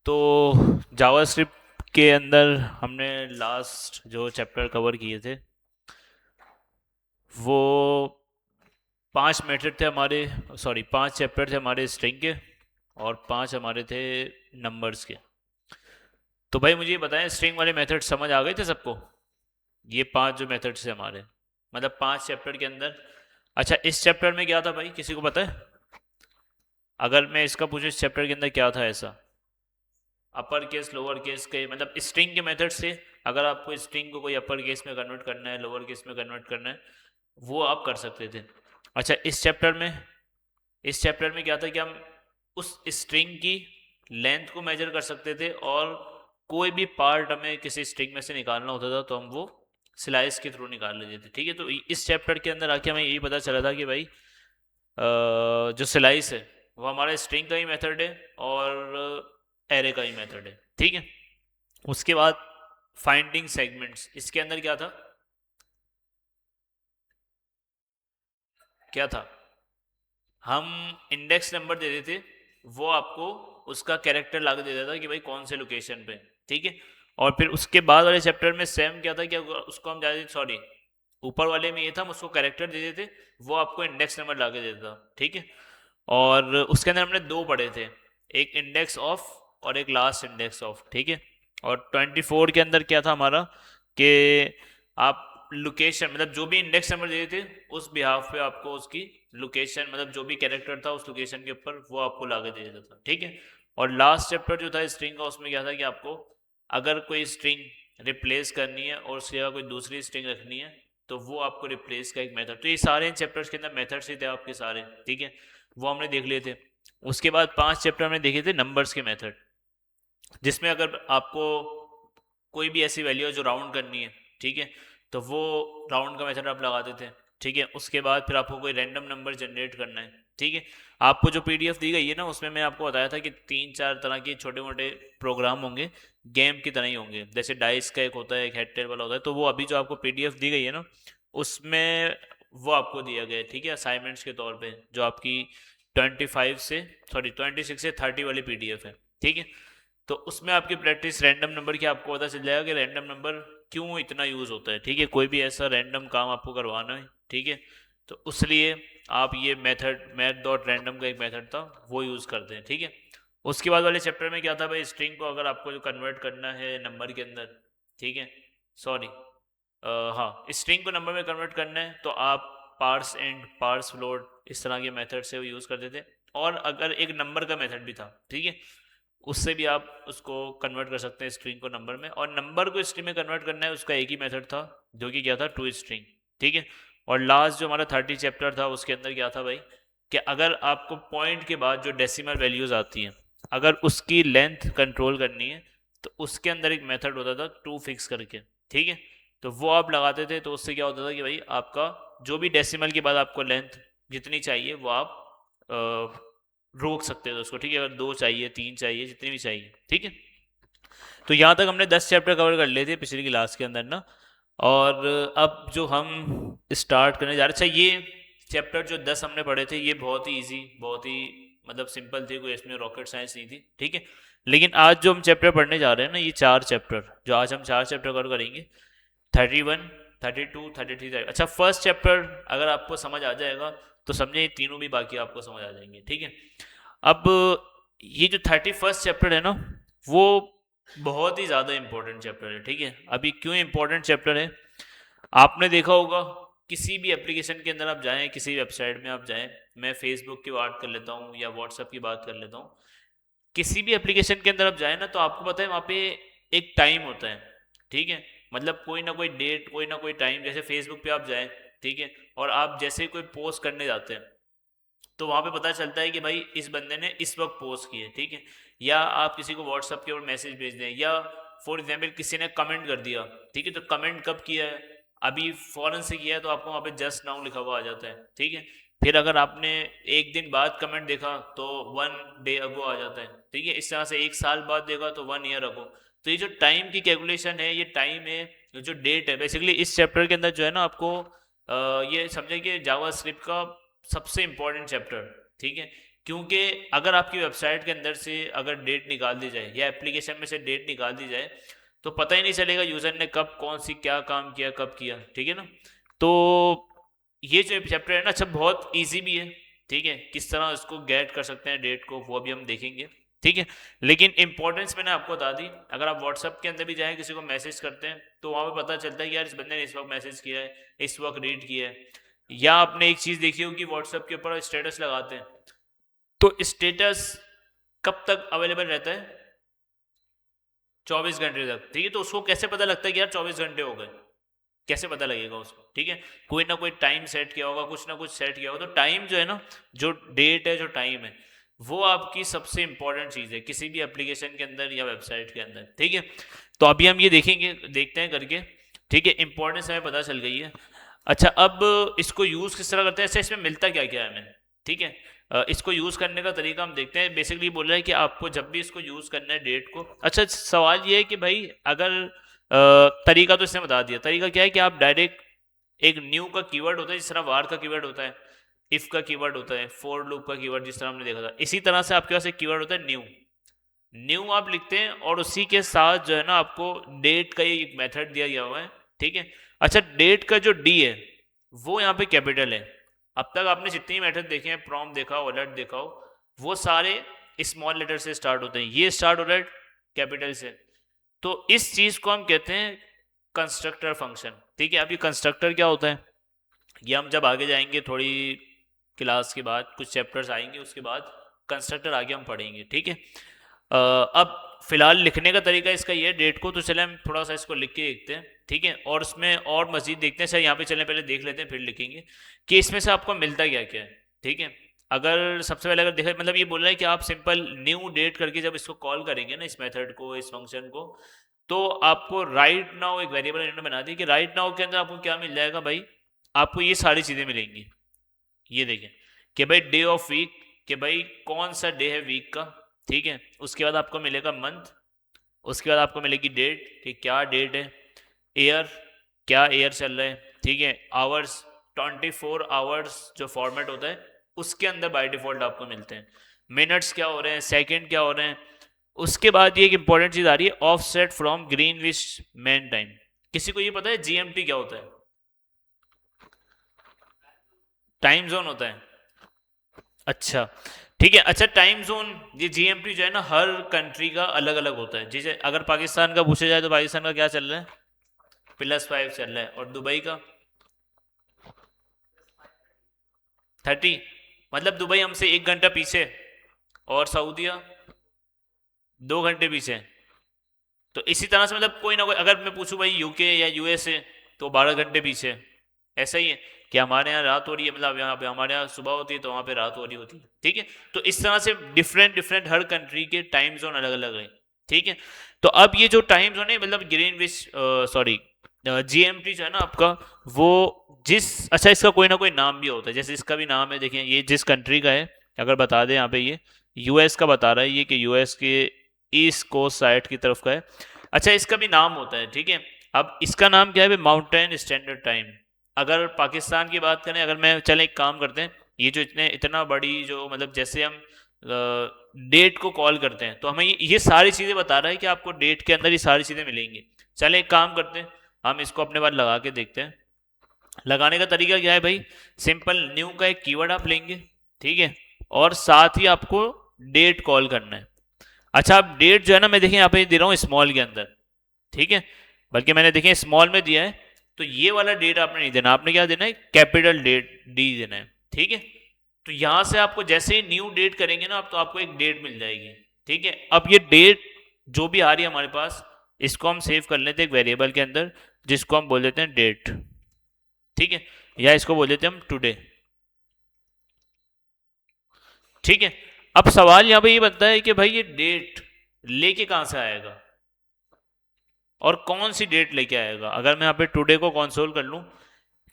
तो जावास्क्रिप्ट के अंदर हमने लास्ट जो चैप्टर कवर किए थे वो 5 मेथड थे हमारे, सॉरी 5 चैप्टर थे हमारे स्ट्रिंग के, और 5 हमारे थे नंबर्स के। तो भाई मुझे ये बताएं, स्ट्रिंग वाले मेथड समझ आ गए थे सबको? ये 5 जो मेथड्स थे हमारे, मतलब 5 चैप्टर के अंदर। अच्छा, इस चैप्टर में क्या था भाई, किसी को पता है? अगर मैं इसका पूछूं इस चैप्टर के अंदर क्या था ऐसा, अपर केस लोअर केस के, मतलब स्ट्रिंग के मेथड से अगर आपको स्ट्रिंग को कोई अपर केस में कन्वर्ट करना है, लोअर केस में कन्वर्ट करना है, वो आप कर सकते थे। अच्छा, इस चैप्टर में क्या था कि हम उस स्ट्रिंग की लेंथ को मेजर कर सकते थे, और कोई भी पार्ट हमें किसी स्ट्रिंग में से निकालना होता था तो हम वो स्लाइस के थ्रू निकाल लेते थे। ठीक है, तो इस चैप्टर के अंदर आके हमें यही पता चला था कि भाई जो स्लाइस है वो हमारा स्ट्रिंग का ही मेथड है और एरे का ही मेथड है। ठीक है, उसके बाद फाइंडिंग सेगमेंट्स, इसके अंदर क्या था, क्या था, हम इंडेक्स नंबर दे देते, वो आपको उसका कैरेक्टर ला के दे देता कि भाई कौन से लोकेशन पे। ठीक है, और फिर उसके बाद वाले चैप्टर में सेम क्या था कि उसको हम जाते, सॉरी ऊपर वाले में ये था हम उसको कैरेक्टर दे देते, वो आपको इंडेक्स नंबर ला के देता। ठीक है, और उसके अंदर हमने दो पढ़े थे, एक इंडेक्स ऑफ और एक लास्ट इंडेक्स ऑफ। ठीक है, और 24 के अंदर क्या था हमारा कि आप लोकेशन, मतलब जो भी इंडेक्स नंबर दे थे उस बिहाफ पे आपको उसकी लोकेशन, मतलब जो भी कैरेक्टर था उस लोकेशन के ऊपर वो आपको लाके दे देता था। ठीक है, और लास्ट चैप्टर जो था स्ट्रिंग का, उसमें क्या था कि आपको अगर कोई स्ट्रिंग रिप्लेस करनी है और उसकी जगह कोई दूसरी स्ट्रिंग रखनी है तो वो आपको रिप्लेस का एक मेथड। तो ये सारे इन चैप्टर्स के अंदर मेथड्स ही थे आपके सारे। ठीक है, वो हमने देख लिए थे। उसके बाद 5 चैप्टर हमने देखे थे नंबर्स के मेथड, जिसमें अगर आपको कोई भी ऐसी वैल्यू है जो राउंड करनी है, ठीक है, तो वो राउंड का मेथड आप लगाते थे। ठीक है, उसके बाद फिर आपको कोई रैंडम नंबर जनरेट करना है। ठीक है, आपको जो पीडीएफ दी गई है ना, उसमें मैं आपको बताया था कि 3-4 तरह के छोटे मोटे प्रोग्राम होंगे, गेम की तरह ही होंगे, जैसे डाइस का एक होता है, एक हेड टेल वाला होता है। तो वो अभी जो आपको पीडीएफ दी गई है ना, उसमें वो आपको दिया गया है। ठीक है, असाइनमेंट्स के तौर पे, जो आपकी 26 से 30 वाली पीडीएफ है। ठीक है, तो उसमें आपकी प्रैक्टिस रैंडम नंबर की, आपको पता चल जाएगा कि रैंडम नंबर क्यों इतना यूज़ होता है। ठीक है, कोई भी ऐसा रैंडम काम आपको करवाना है, ठीक है, तो उसलिए आप ये मेथड, मैथ डॉट रैंडम का एक मेथड था, वो यूज़ करते हैं। ठीक है, उसके बाद वाले चैप्टर में क्या था भाई, स्ट्रिंग को अगर आपको जो कन्वर्ट करना है नंबर के अंदर, ठीक है, सॉरी हाँ, स्ट्रिंग को नंबर में कन्वर्ट करना है तो आप पार्स एंड पार्स फ्लोट इस तरह के मेथड से यूज़ करते थे। और अगर एक नंबर का मेथड भी था, ठीक है, उससे भी आप उसको कन्वर्ट कर सकते हैं स्ट्रिंग को नंबर में, और नंबर को स्ट्रिंग में कन्वर्ट करना है उसका एक ही मेथड था, जो कि क्या था, टू स्ट्रिंग। ठीक है, और लास्ट जो हमारा 30 चैप्टर था उसके अंदर क्या था भाई, कि अगर आपको पॉइंट के बाद जो डेसिमल वैल्यूज आती हैं, अगर उसकी लेंथ कंट्रोल करनी है तो उसके अंदर एक मेथड होता था टू फिक्स करके। ठीक है, तो वो आप लगाते थे, तो उससे क्या होता था कि भाई आपका जो भी डेसिमल के बाद आपको लेंथ जितनी चाहिए वो आप रोक सकते थे उसको। ठीक है, अगर 2 चाहिए, 3 चाहिए, जितनी भी चाहिए। ठीक है, तो यहाँ तक हमने 10 चैप्टर कवर कर लिए थे पिछली क्लास के अंदर ना। और अब जो हम स्टार्ट करने जा रहे, अच्छा ये चैप्टर जो 10 हमने पढ़े थे ये बहुत ही इजी, बहुत ही मतलब सिंपल थे, कोई इसमें रॉकेट साइंस नहीं थी। ठीक है, लेकिन आज जो हम चैप्टर पढ़ने जा रहे हैं ना, ये 4 चैप्टर, जो आज हम 4 चैप्टर कवर करेंगे, 31, 32, 33। अच्छा, फर्स्ट चैप्टर अगर आपको समझ आ जाएगा तो समझे ये तीनों भी बाकी आपको समझ आ जाएंगे। ठीक है, अब ये जो 31st चैप्टर है ना, वो बहुत ही ज़्यादा इंपॉर्टेंट चैप्टर है। ठीक है, अभी क्यों इंपॉर्टेंट चैप्टर है, आपने देखा होगा किसी भी एप्लीकेशन के अंदर आप जाएं, किसी वेबसाइट में आप जाएं, मैं फेसबुक की बात कर लेता हूँ या व्हाट्सअप की बात कर लेता हूँ, किसी भी एप्लीकेशन के अंदर आप जाए ना, तो आपको पता है वहाँ पे एक टाइम होता है। ठीक है, मतलब कोई ना कोई डेट, कोई ना कोई टाइम, जैसे फेसबुक पे आप जाएं, ठीक है, और आप जैसे ही कोई पोस्ट करने जाते हैं तो वहाँ पे पता चलता है कि भाई इस बंदे ने इस वक्त पोस्ट की है। ठीक है, या आप किसी को व्हाट्सअप के ऊपर मैसेज भेज दें, या फॉर एग्जाम्पल किसी ने कमेंट कर दिया, ठीक है, तो कमेंट कब किया है, अभी फ़ौरन से किया है, तो आपको वहाँ पे जस्ट नाउ लिखा हुआ आ जाता है। ठीक है, फिर अगर आपने एक दिन बाद कमेंट देखा तो 1 डे अगो आ जाता है। ठीक है, इस तरह से 1 साल बाद देखा तो 1 ईयर अगो। तो ये जो टाइम की कैलकुलेशन है, ये टाइम है, ये जो डेट है, बेसिकली इस चैप्टर के अंदर जो है ना, आपको ये समझे कि जावा स्क्रिप्ट का सबसे इम्पोर्टेंट चैप्टर। ठीक है, क्योंकि अगर आपकी वेबसाइट के अंदर से अगर डेट निकाल दी जाए या एप्लीकेशन में से डेट निकाल दी जाए तो पता ही नहीं चलेगा यूज़र ने कब कौन सी क्या काम किया कब किया, ठीक है ना। तो ये जो चैप्टर है ना, अच्छा बहुत इजी भी है, ठीक है, किस तरह इसको गेट कर सकते हैं डेट को वो भी हम देखेंगे, ठीक है। लेकिन इंपॉर्टेंस मैंने आपको बता दी। अगर आप व्हाट्सअप के अंदर भी जाएं किसी को मैसेज करते हैं तो वहाँ पे पता चलता है कि यार इस बंदे ने इस वक्त मैसेज किया है, इस वक्त रीड किया है। या आपने एक चीज़ देखी होगी, व्हाट्सअप के ऊपर स्टेटस लगाते हैं तो स्टेटस कब तक अवेलेबल रहता है, 24 घंटे तक, ठीक है। तो उसको कैसे पता लगता है कि यार 24 घंटे हो गए, कैसे पता लगेगा उसको, ठीक है। कोई ना कोई टाइम सेट किया होगा, कुछ ना कुछ सेट किया होगा। तो टाइम जो है ना, जो डेट है, जो टाइम है, वो आपकी सबसे इंपॉर्टेंट चीज़ है किसी भी एप्लीकेशन के अंदर या वेबसाइट के अंदर, ठीक है। तो अभी हम ये देखेंगे, देखते हैं करके, ठीक है। इंपॉर्टेंस हमें पता चल गई है। अच्छा, अब इसको यूज़ किस तरह करते हैं, ऐसे इसमें मिलता क्या क्या है हमें, ठीक है। इसको यूज़ करने का तरीका हम देखते हैं। बेसिकली बोल रहा है कि आपको जब भी इसको यूज़ करना है डेट को, अच्छा सवाल ये है कि भाई अगर तरीका तो इसने बता दिया। तरीका क्या है कि आप डायरेक्ट एक न्यू का कीवर्ड होता है, जिस तरह वार का कीवर्ड होता है, इफ का कीवर्ड होता है, फॉर लूप का कीवर्ड जिस तरह हमने देखा था, इसी तरह से आपके पास एक कीवर्ड होता है न्यू। न्यू आप लिखते हैं और उसी के साथ जो है ना आपको डेट का ये एक मेथड दिया गया हुआ है, ठीक है। अच्छा, डेट का जो डी है वो यहाँ पे कैपिटल है। अब तक आपने जितने मेथड देखे हैं, प्रॉम देखा हो, अलर्ट देखा हो, वो सारे स्मॉल लेटर से स्टार्ट होते हैं, ये स्टार्ट हो रहा है कैपिटल से। तो इस चीज को हम कहते हैं कंस्ट्रक्टर फंक्शन, ठीक है। अब ये कंस्ट्रक्टर क्या होता है ये हम जब आगे जाएंगे, थोड़ी क्लास के बाद कुछ चैप्टर्स आएंगे उसके बाद कंस्ट्रक्टर आगे हम पढ़ेंगे, ठीक है। अब फिलहाल लिखने का तरीका इसका ये है डेट को, तो चले हम थोड़ा सा इसको लिख के देखते हैं, ठीक है। और उसमें और मजीद देखते हैं, सर यहाँ पे चले पहले देख लेते हैं फिर लिखेंगे कि इसमें से आपको मिलता क्या क्या है, ठीक है। अगर सबसे पहले अगर देखा, मतलब ये बोल रहा है कि आप सिंपल न्यू डेट करके जब इसको कॉल करेंगे ना, इस मेथड को, इस फंक्शन को, तो आपको राइट नाउ एक वेरिएबल इन्होंने बना दी कि राइट नाउ के अंदर आपको क्या मिल जाएगा भाई, आपको ये सारी चीज़ें मिलेंगी। ये देखें कि भाई डे ऑफ वीक, कि भाई कौन सा डे है वीक का, ठीक है। उसके बाद आपको मिलेगा मंथ, उसके बाद आपको मिलेगी डेट कि क्या डेट है, ईयर क्या ईयर चल रहा है, ठीक है। आवर्स, 24 आवर्स जो फॉर्मेट होता है उसके अंदर बाय डिफॉल्ट आपको मिलते हैं। मिनट्स क्या हो रहे हैं, सेकंड क्या हो रहे हैं। उसके बाद ये एक इंपॉर्टेंट चीज़ आ रही है, of set from green which main time. किसी को ये पता है जीएमटी क्या होता है? टाइम जोन होता है, अच्छा ठीक है। अच्छा, टाइम जोन, ये जीएमटी जो है ना हर कंट्री का अलग अलग होता है। जैसे अगर पाकिस्तान का पूछा जाए तो पाकिस्तान का क्या चल रहा है, +5 चल रहा है, और दुबई का 30, मतलब दुबई हमसे 1 घंटा पीछे, और सऊदीया 2 घंटे पीछे। तो इसी तरह से मतलब कोई ना कोई, अगर मैं पूछूं भाई यूके या यूएसए तो 12 घंटे पीछे। ऐसा ही है कि हमारे यहाँ रात हो रही है, मतलब यहाँ पे हमारे यहाँ सुबह होती है तो वहाँ पे रात हो रही होती है, ठीक है। तो इस तरह से डिफरेंट डिफरेंट हर कंट्री के टाइम जोन अलग अलग है, ठीक है। तो अब ये जो टाइम जोन है, मतलब ग्रीनविच, सॉरी, जीएमटी जो है ना आपका, वो जिस, अच्छा इसका कोई ना कोई नाम भी होता है, जैसे इसका भी नाम है, देखिए ये जिस कंट्री का है, अगर बता दें यहाँ पे ये यूएस का बता रहा है, ये कि यूएस के ईस्ट कोस्ट साइड की तरफ का है। अच्छा, इसका भी नाम होता है, ठीक है। अब इसका नाम क्या है, माउंटेन स्टैंडर्ड टाइम। अगर पाकिस्तान की बात करें, अगर मैं, चले एक काम करते हैं, ये जो इतना बड़ी जो, मतलब जैसे हम डेट को कॉल करते हैं तो हमें ये सारी चीज़ें बता रहा है कि आपको डेट के अंदर ये सारी चीज़ें मिलेंगी। चले एक काम करते हैं, हम इसको अपने बार लगा के देखते हैं। लगाने का तरीका क्या है भाई, सिंपल न्यू का एक कीवर्ड आप लेंगे, ठीक है, और साथ ही आपको डेट कॉल करना है। अच्छा, अब डेट जो है ना, मैं देखें यहाँ पे दे रहा हूँ स्मॉल के अंदर, ठीक है, बल्कि मैंने देखें स्मॉल में दिया है। तो ये वाला डेट आपने नहीं देना, आपने क्या देना है, कैपिटल डेट डी देना है, ठीक है। तो यहां से आपको जैसे ही न्यू डेट करेंगे ना आप, तो आपको एक डेट मिल जाएगी, ठीक है। अब ये डेट जो भी आ रही है हमारे पास, इसको हम सेव कर लेते हैं एक वेरिएबल के अंदर, जिसको हम बोल देते हैं डेट, ठीक है, या इसको बोल देते हैं हम टुडे, ठीक है। अब सवाल यहां पे ये बनता है कि भाई ये डेट लेके कहां से आएगा और कौन सी डेट लेके आएगा। अगर मैं यहाँ पे टुडे को कंसोल कर लूँ,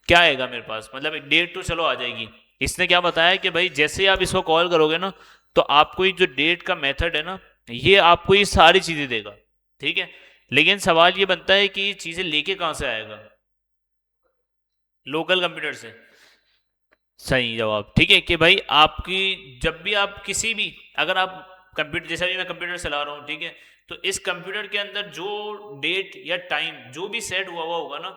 क्या आएगा मेरे पास, मतलब एक डेट तो चलो आ जाएगी। इसने क्या बताया कि भाई जैसे ही आप इसको कॉल करोगे ना, तो आपको ये जो डेट का मेथड है ना, ये आपको ये सारी चीजें देगा, ठीक है। लेकिन सवाल ये बनता है कि ये चीजें लेके कहां से आएगा, लोकल कंप्यूटर से। सही जवाब। ठीक है कि भाई आपकी जब भी आप किसी भी, अगर आप कंप्यूटर, जैसा भी मैं कंप्यूटर चला रहा हूँ, ठीक है, तो इस कंप्यूटर के अंदर जो डेट या टाइम जो भी सेट हुआ हुआ होगा ना,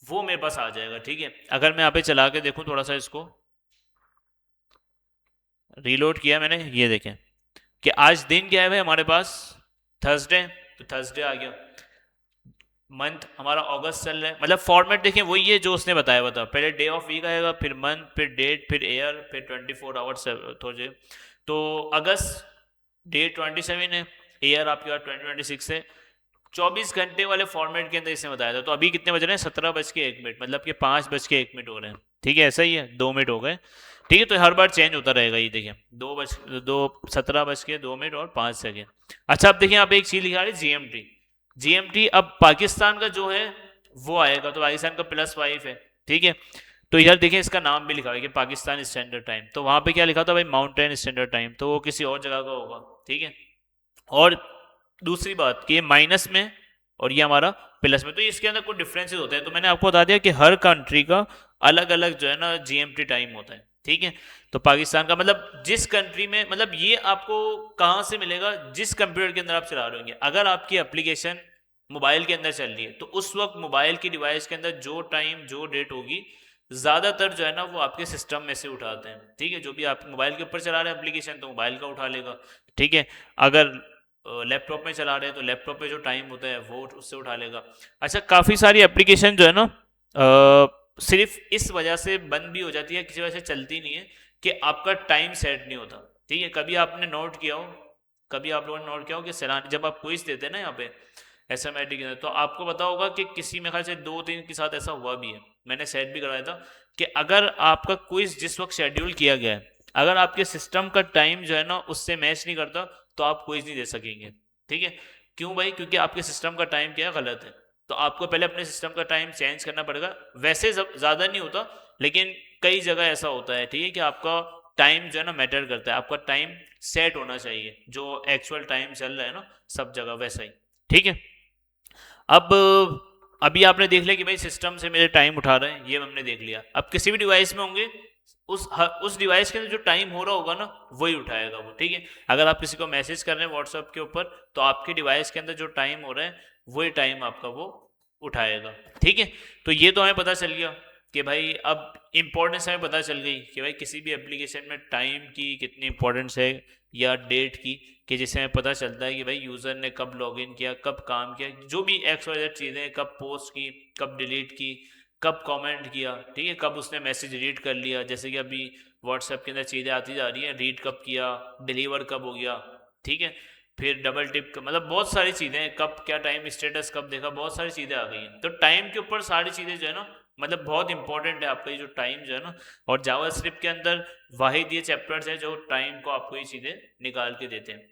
वो मेरे पास आ जाएगा। ठीक है, अगर मैं यहाँ पे चला के देखूँ थोड़ा सा, इसको रीलोड किया मैंने, ये देखें कि आज दिन क्या है भाई हमारे पास, थर्सडे, तो थर्सडे आ गया। मंथ हमारा अगस्त चल रहा है, मतलब फॉर्मेट देखें वही है जो उसने बताया हुआ था, पहले डे ऑफ वीक आएगा, फिर मंथ, फिर डेट, फिर ईयर, फिर 24 आवर्स थोड़े। तो अगस्त डे 27 है, ईयर आपके पास 2026 है, 24 घंटे वाले फॉर्मेट के अंदर इसने बताया था। तो अभी कितने बज रहे हैं, 17 बज के 1 मिनट, मतलब कि 5 बज के 1 मिनट हो रहे हैं। ठीक है, ऐसा ही है, 2 मिनट हो गए। ठीक है, तो हर बार चेंज होता रहेगा, ये देखिए, 17 बज के 2 मिनट और 5 सेकेंड। अच्छा, अब देखिए यहाँ पे एक चीज लिखा है GMT। GMT अब पाकिस्तान का जो है वो आएगा, तो पाकिस्तान का +5 है। ठीक है, तो इधर देखिए इसका नाम भी लिखा है कि पाकिस्तान स्टैंडर्ड टाइम, तो वहां पे क्या लिखा था भाई, माउंटेन स्टैंडर्ड टाइम, तो वो किसी और जगह का होगा। ठीक है, और दूसरी बात कि ये माइनस में और ये हमारा प्लस में, तो इसके अंदर कुछ डिफरेंसेस होते हैं। तो मैंने आपको बता दिया कि हर कंट्री का अलग अलग जो है ना GMT टाइम होता है। ठीक है, तो पाकिस्तान का मतलब जिस कंट्री में, मतलब ये आपको कहाँ से मिलेगा, जिस कंप्यूटर के अंदर आप चला रहे होंगे। अगर आपकी एप्लीकेशन मोबाइल के अंदर चल रही है, तो उस वक्त मोबाइल की डिवाइस के अंदर जो टाइम जो डेट होगी, ज़्यादातर जो है ना वो आपके सिस्टम में से उठाते हैं। ठीक है, जो भी आप मोबाइल के ऊपर चला रहे हैं एप्लीकेशन, तो मोबाइल का उठा लेगा। ठीक है, अगर लैपटॉप में चला रहे हैं, तो लैपटॉप पे जो टाइम होता है वो उससे उठा लेगा। अच्छा, काफ़ी सारी एप्लीकेशन जो है ना सिर्फ इस वजह से बंद भी हो जाती है, किसी वजह से चलती नहीं है, कि आपका टाइम सेट नहीं होता। ठीक है, कभी आपने नोट किया हो, कभी आप लोगों ने नोट किया हो कि सैलानी जब आप क्विज देते हैं ना यहाँ पे SMIT के अंदर, तो आपको पता होगा कि किसी में ख्याल से 2-3 के साथ ऐसा हुआ भी है, मैंने सेट भी करवाया था, कि अगर आपका क्विज जिस वक्त शेड्यूल किया गया है, अगर आपके सिस्टम का टाइम जो है ना उससे मैच नहीं करता, तो आप क्विज नहीं दे सकेंगे। ठीक है, क्यों भाई, क्योंकि आपके सिस्टम का टाइम क्या है, गलत है। तो आपको पहले अपने सिस्टम का टाइम चेंज करना पड़ेगा। वैसे ज़्यादा नहीं होता, लेकिन कई जगह ऐसा होता है। ठीक है, कि आपका टाइम जो है ना मैटर करता है, आपका टाइम सेट होना चाहिए, जो एक्चुअल टाइम चल रहा है ना सब जगह वैसा ही। ठीक है, अब अभी आपने देख लिया कि भाई सिस्टम से मेरे टाइम उठा रहे हैं, ये हमने देख लिया। अब किसी भी डिवाइस में होंगे, उस डिवाइस के अंदर जो टाइम हो रहा होगा ना वही उठाएगा वो। ठीक है, अगर आप किसी को मैसेज कर रहे हैं व्हाट्सएप के ऊपर, तो आपके डिवाइस के अंदर जो टाइम हो रहा है वही टाइम आपका वो उठाएगा। ठीक है, तो ये तो हमें पता चल गया कि भाई अब इंपॉर्टेंस हमें पता चल गई कि भाई किसी भी एप्लीकेशन में टाइम की कितनी इंपॉर्टेंस है, या डेट की, कि जिससे हमें पता चलता है कि भाई यूज़र ने कब लॉगिन किया, कब काम किया, जो भी XYZ चीज़ें, कब पोस्ट की, कब डिलीट की, कब कमेंट किया। ठीक है, कब उसने मैसेज रीड कर लिया, जैसे कि अभी व्हाट्सएप के अंदर चीज़ें आती जा रही हैं, रीड कब किया, डिलीवर कब हो गया। ठीक है, फिर डबल टिप, मतलब बहुत सारी चीज़ें, कब क्या टाइम स्टेटस कब देखा, बहुत सारी चीज़ें आ गई हैं। तो टाइम के ऊपर सारी चीज़ें जो है ना, मतलब बहुत इंपॉर्टेंट है आपका ये जो टाइम जो है ना। और जावा स्क्रिप्ट के अंदर वाहिद ये चैप्टर्स है जो टाइम को आपको ये चीज़ें निकाल के देते हैं,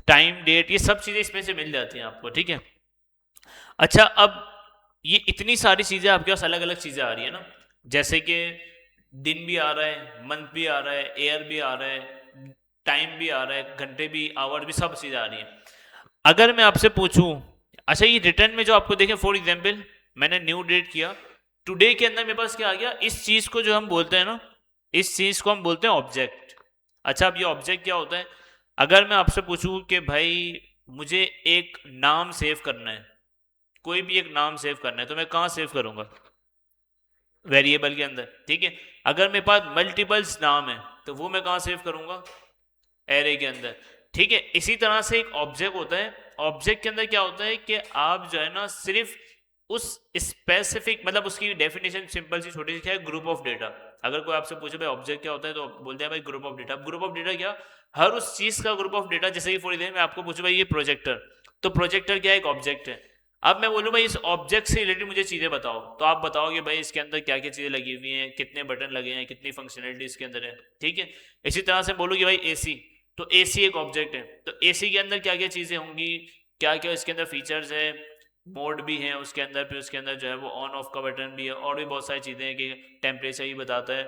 टाइम डेट, ये सब चीज़ें इसमें से मिल जाती हैं आपको। ठीक है, अच्छा, अब ये इतनी सारी चीज़ें आपके पास अलग अलग चीज़ें आ रही है ना, जैसे कि दिन भी आ रहा है, मंथ भी आ रहा है, ईयर भी आ रहा है, टाइम भी आ रहा है, घंटे भी, आवर भी, सब चीज़ें आ रही हैं। अगर मैं आपसे पूछूं, अच्छा ये रिटर्न में जो आपको देखें, फॉर एग्जांपल मैंने न्यू डेट किया, टुडे के अंदर मेरे पास क्या आ गया, इस चीज़ को जो हम बोलते हैं ना, इस चीज़ को हम बोलते हैं ऑब्जेक्ट। अच्छा, अब ये ऑब्जेक्ट क्या होता है, अगर मैं आपसे पूछूं कि भाई मुझे एक नाम सेव करना है, कोई भी एक नाम सेव करना है, तो मैं कहाँ सेव करूंगा, वेरिएबल के अंदर। ठीक है, अगर मेरे पास मल्टीपल्स नाम है, तो वो मैं कहाँ सेव करूंगा, एरे के अंदर। ठीक है, इसी तरह से एक ऑब्जेक्ट होता है, ऑब्जेक्ट के अंदर क्या होता है कि आप जो है ना सिर्फ उस स्पेसिफिक, मतलब उसकी डेफिनेशन सिंपल सी छोटी सी क्या है, ग्रुप ऑफ डेटा। अगर कोई आपसे पूछे भाई ऑब्जेक्ट क्या होता है, तो बोलते हैं भाई group of data. Group of data क्या, हर उस चीज का ग्रुप ऑफ डेटा। जैसे कि फॉर एग्जाम्पल मैं आपको पूछूं भाई ये प्रोजेक्टर, तो प्रोजेक्टर क्या है, एक ऑब्जेक्ट है। अब मैं बोलूँ भाई इस ऑब्जेक्ट से रिलेटेड मुझे चीज़ें बताओ, तो आप बताओगे भाई इसके अंदर क्या क्या चीज़ें लगी हुई हैं, कितने बटन लगे हैं, कितनी फंक्शनलिटी इसके अंदर है। ठीक है, इसी तरह से बोलूँ कि भाई AC, तो AC एक ऑब्जेक्ट है, तो AC के अंदर क्या क्या चीज़ें होंगी, क्या क्या इसके अंदर फीचर्स है, मोड भी है उसके अंदर, फिर उसके अंदर जो है वो ऑन ऑफ का बटन भी है, और भी बहुत सारी चीज़ें हैं कि टेम्परेचर ही बताता है,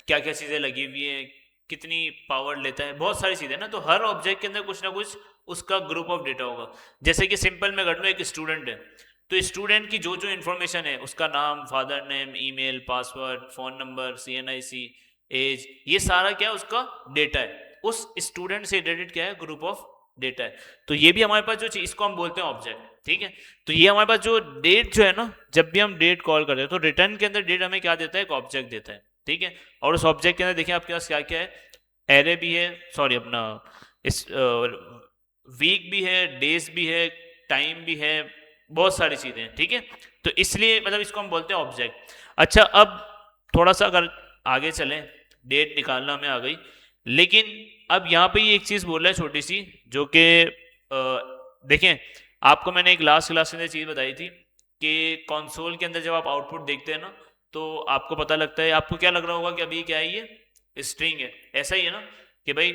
क्या क्या चीज़ें लगी हुई है, कितनी पावर लेता है, बहुत सारी चीज़ें ना। तो हर ऑब्जेक्ट के अंदर कुछ ना कुछ उसका ग्रुप ऑफ डेटा होगा। जैसे कि सिंपल मैं कर लूँ, एक स्टूडेंट है, तो स्टूडेंट की जो जो इन्फॉर्मेशन है, उसका नाम, father name, email, password, phone number, CNIC, age, ये सारा क्या है उसका डेटा है, उस स्टूडेंट से रिलेटेड क्या है ग्रुप ऑफ डेटा है। तो ये भी हमारे पास जो चीज, इसको हम बोलते हैं ऑब्जेक्ट, ठीक है। तो ये हमारे पास जो डेट जो है ना, जब भी हम डेट कॉल करते हैं तो रिटर्न के अंदर डेट हमें क्या देता है, एक ऑब्जेक्ट देता है, ठीक है। और उस ऑब्जेक्ट के अंदर देखिए आपके पास क्या क्या है, एरे भी है, सॉरी अपना इस वीक भी है, डेज भी है, टाइम भी है, बहुत सारी चीजें हैं, ठीक है। तो इसलिए मतलब इसको हम बोलते हैं ऑब्जेक्ट। अच्छा, अब थोड़ा सा अगर आगे चलें, डेट निकालना हमें आ गई, लेकिन अब यहाँ पे ये एक चीज बोल रहा है छोटी सी, जो कि देखें, आपको मैंने एक लास्ट क्लास के अंदर चीज बताई थी कि कंसोल के अंदर जब आप आउटपुट देखते हैं ना, तो आपको पता लगता है, आपको क्या लग रहा होगा कि अभी क्या है, ये स्ट्रिंग है, ऐसा ही है ना कि भाई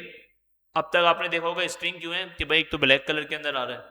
अब तक आपने देखा होगा स्ट्रिंग क्यों है, कि भाई एक तो ब्लैक कलर के अंदर आ रहा है,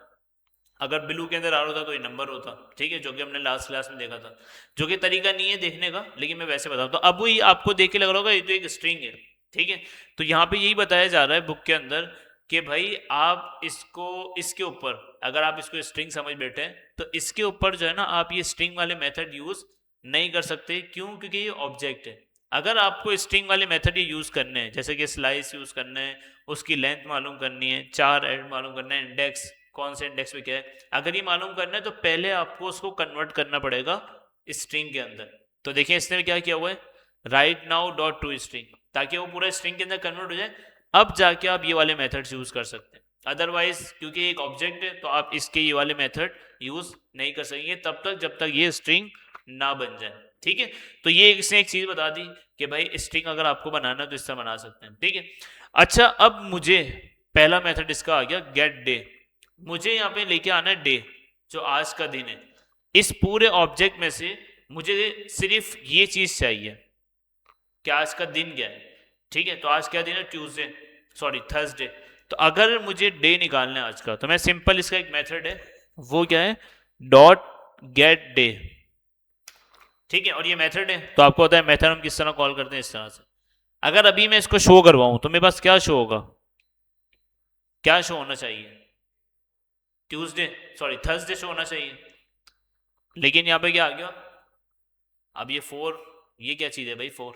अगर ब्लू के अंदर आ रहा होता तो ये नंबर होता, ठीक है, जो कि हमने लास्ट क्लास में देखा था, जो कि तरीका नहीं है देखने का, लेकिन मैं वैसे बताऊं तो अब वही आपको देख के लग रहा होगा ये तो एक स्ट्रिंग है, ठीक है। तो यहाँ पे यही बताया जा रहा है बुक के अंदर कि भाई आप इसको, इसके ऊपर अगर आप इसको स्ट्रिंग समझ बैठे हैं तो इसके ऊपर जो है ना, आप ये स्ट्रिंग वाले मेथड यूज नहीं कर सकते, क्यों, क्योंकि ये ऑब्जेक्ट है। अगर आपको स्ट्रिंग वाले मेथड ये यूज करने हैं, जैसे कि स्लाइस यूज करना है, उसकी लेंथ मालूम करनी है, चार एड मालूम करना है, इंडेक्स कौन से इंडेक्स पे क्या है, अगर ये मालूम करना है तो पहले आपको उसको कन्वर्ट करना पड़ेगा स्ट्रिंग के अंदर। तो देखिए इसने क्या किया हुआ है, right now dot to string, ताकि वो पूरा स्ट्रिंग के अंदर कन्वर्ट हो जाए, अब जाके आप ये वाले मेथड्स यूज कर सकते हैं। अदरवाइज क्योंकि एक ऑब्जेक्ट है तो आप इसके ये वाले मेथड यूज नहीं कर सकेंगे तब तक जब तक ये स्ट्रिंग ना बन जाए, ठीक है। तो ये इसने एक चीज बता दी कि भाई स्ट्रिंग अगर आपको बनाना है तो इससे बना सकते हैं, ठीक है। अच्छा, अब मुझे पहला मेथड इसका आ गया गेट डे, मुझे यहाँ पे लेके आना है डे, जो आज का दिन है। इस पूरे ऑब्जेक्ट में से मुझे सिर्फ ये चीज चाहिए कि आज का दिन क्या है, ठीक है। तो आज क्या दिन है, ट्यूसडे, सॉरी थर्सडे। तो अगर मुझे डे निकालना है आज का, तो मैं सिंपल, इसका एक मेथड है, वो क्या है, डॉट गेट डे, ठीक है। और ये मेथड है, तो आपको पता है मेथड हम किस तरह कॉल करते हैं, इस तरह से। अगर अभी मैं इसको शो करवाऊं तो मेरे पास क्या शो होगा, क्या शो होना चाहिए, ट्यूसडे, सॉरी थर्सडे शो होना चाहिए, लेकिन यहाँ पे क्या आ गया, अब ये 4, ये क्या चीज है भाई, 4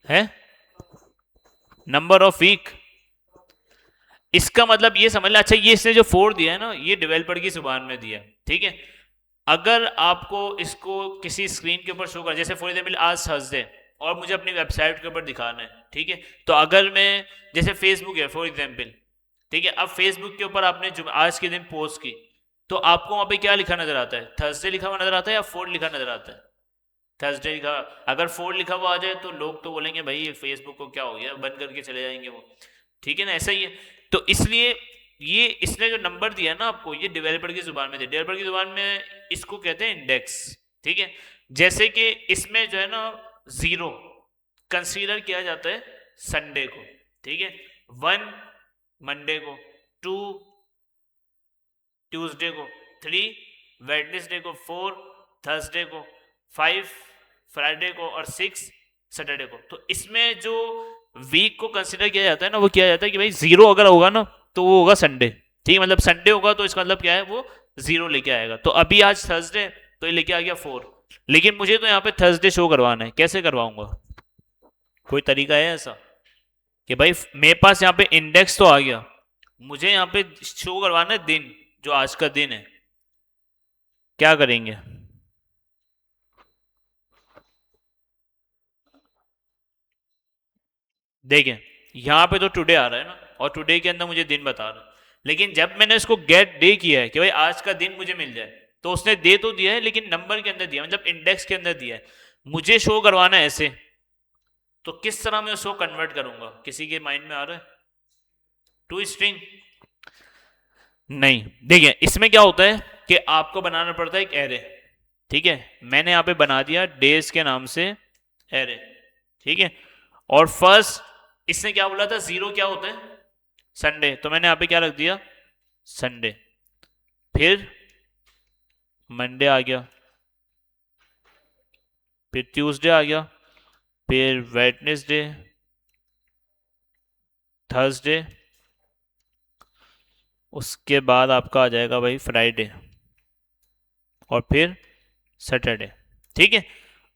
है नंबर ऑफ वीक, इसका मतलब ये समझ लें। अच्छा, ये इसने जो 4 दिया है ना, ये डेवलपर की जुबान में दिया है, ठीक है। अगर आपको इसको किसी स्क्रीन के ऊपर शो कर, जैसे फॉर एग्जाम्पल आज थर्सडे और मुझे अपनी वेबसाइट के ऊपर दिखाना है, ठीक है। तो अगर मैं, जैसे फेसबुक है फॉर एग्जाम्पल, ठीक है, अब फेसबुक के ऊपर आपने आज के दिन पोस्ट की, तो आपको वहां पे क्या लिखा नजर आता है, थर्सडे लिखा हुआ नजर आता है या 4 लिखा नजर आता है, थर्सडे लिखा। अगर 4 लिखा हुआ आ जाए तो लोग तो बोलेंगे भाई ये फेसबुक को क्या हो गया, बंद करके चले जाएंगे वो, ठीक है ना, ऐसा ही है। तो इसलिए ये इसने जो नंबर दिया ना आपको, ये डेवलपर की जुबान में दिया, डेवलपर की जुबान में इसको कहते हैं इंडेक्स, ठीक है। जैसे कि इसमें जो है ना, 0 कंसीडर किया जाता है संडे को, ठीक है, 1 मंडे को, 2 ट्यूसडे को, 3 वेडनेसडे को, 4 थर्सडे को, 5 फ्राइडे को और 6 सैटरडे को। तो इसमें जो वीक को कंसिडर किया जाता है ना, वो किया जाता है कि भाई 0 अगर होगा ना तो वो होगा संडे, ठीक है, मतलब संडे होगा तो इसका मतलब क्या है, वो 0 लेके आएगा। तो अभी आज थर्सडे, तो ये लेके आ गया 4, लेकिन मुझे तो यहाँ पे थर्सडे शो करवाना है, कैसे करवाऊंगा, कोई तरीका है ऐसा कि भाई मेरे पास यहाँ पे इंडेक्स तो आ गया, मुझे यहाँ पे शो करवाना है दिन, जो आज का दिन है, क्या करेंगे, देखें यहाँ पे तो टुडे आ रहा है ना, और टुडे के अंदर मुझे दिन बता रहा है, लेकिन जब मैंने इसको गेट डे किया है कि भाई आज का दिन मुझे मिल जाए, तो उसने दे तो दिया है लेकिन नंबर के अंदर दिया, मतलब इंडेक्स के अंदर दिया है, मुझे शो करवाना है ऐसे, तो किस तरह मैं उसको कन्वर्ट करूंगा, किसी के माइंड में आ रहा है, टू स्ट्रिंग, नहीं। देखिए इसमें क्या होता है कि आपको बनाना पड़ता है एक एरे, ठीक है, मैंने यहाँ पे बना दिया डेज के नाम से एरे, ठीक है। और फर्स्ट इसने क्या बोला था, 0 क्या होता है, संडे, तो मैंने यहाँ पे क्या रख दिया, संडे। फिर मंडे आ गया, फिर ट्यूसडे आ गया, फिर वेडनेसडे, थर्सडे, उसके बाद आपका आ जाएगा भाई फ्राइडे, और फिर सैटरडे, ठीक है।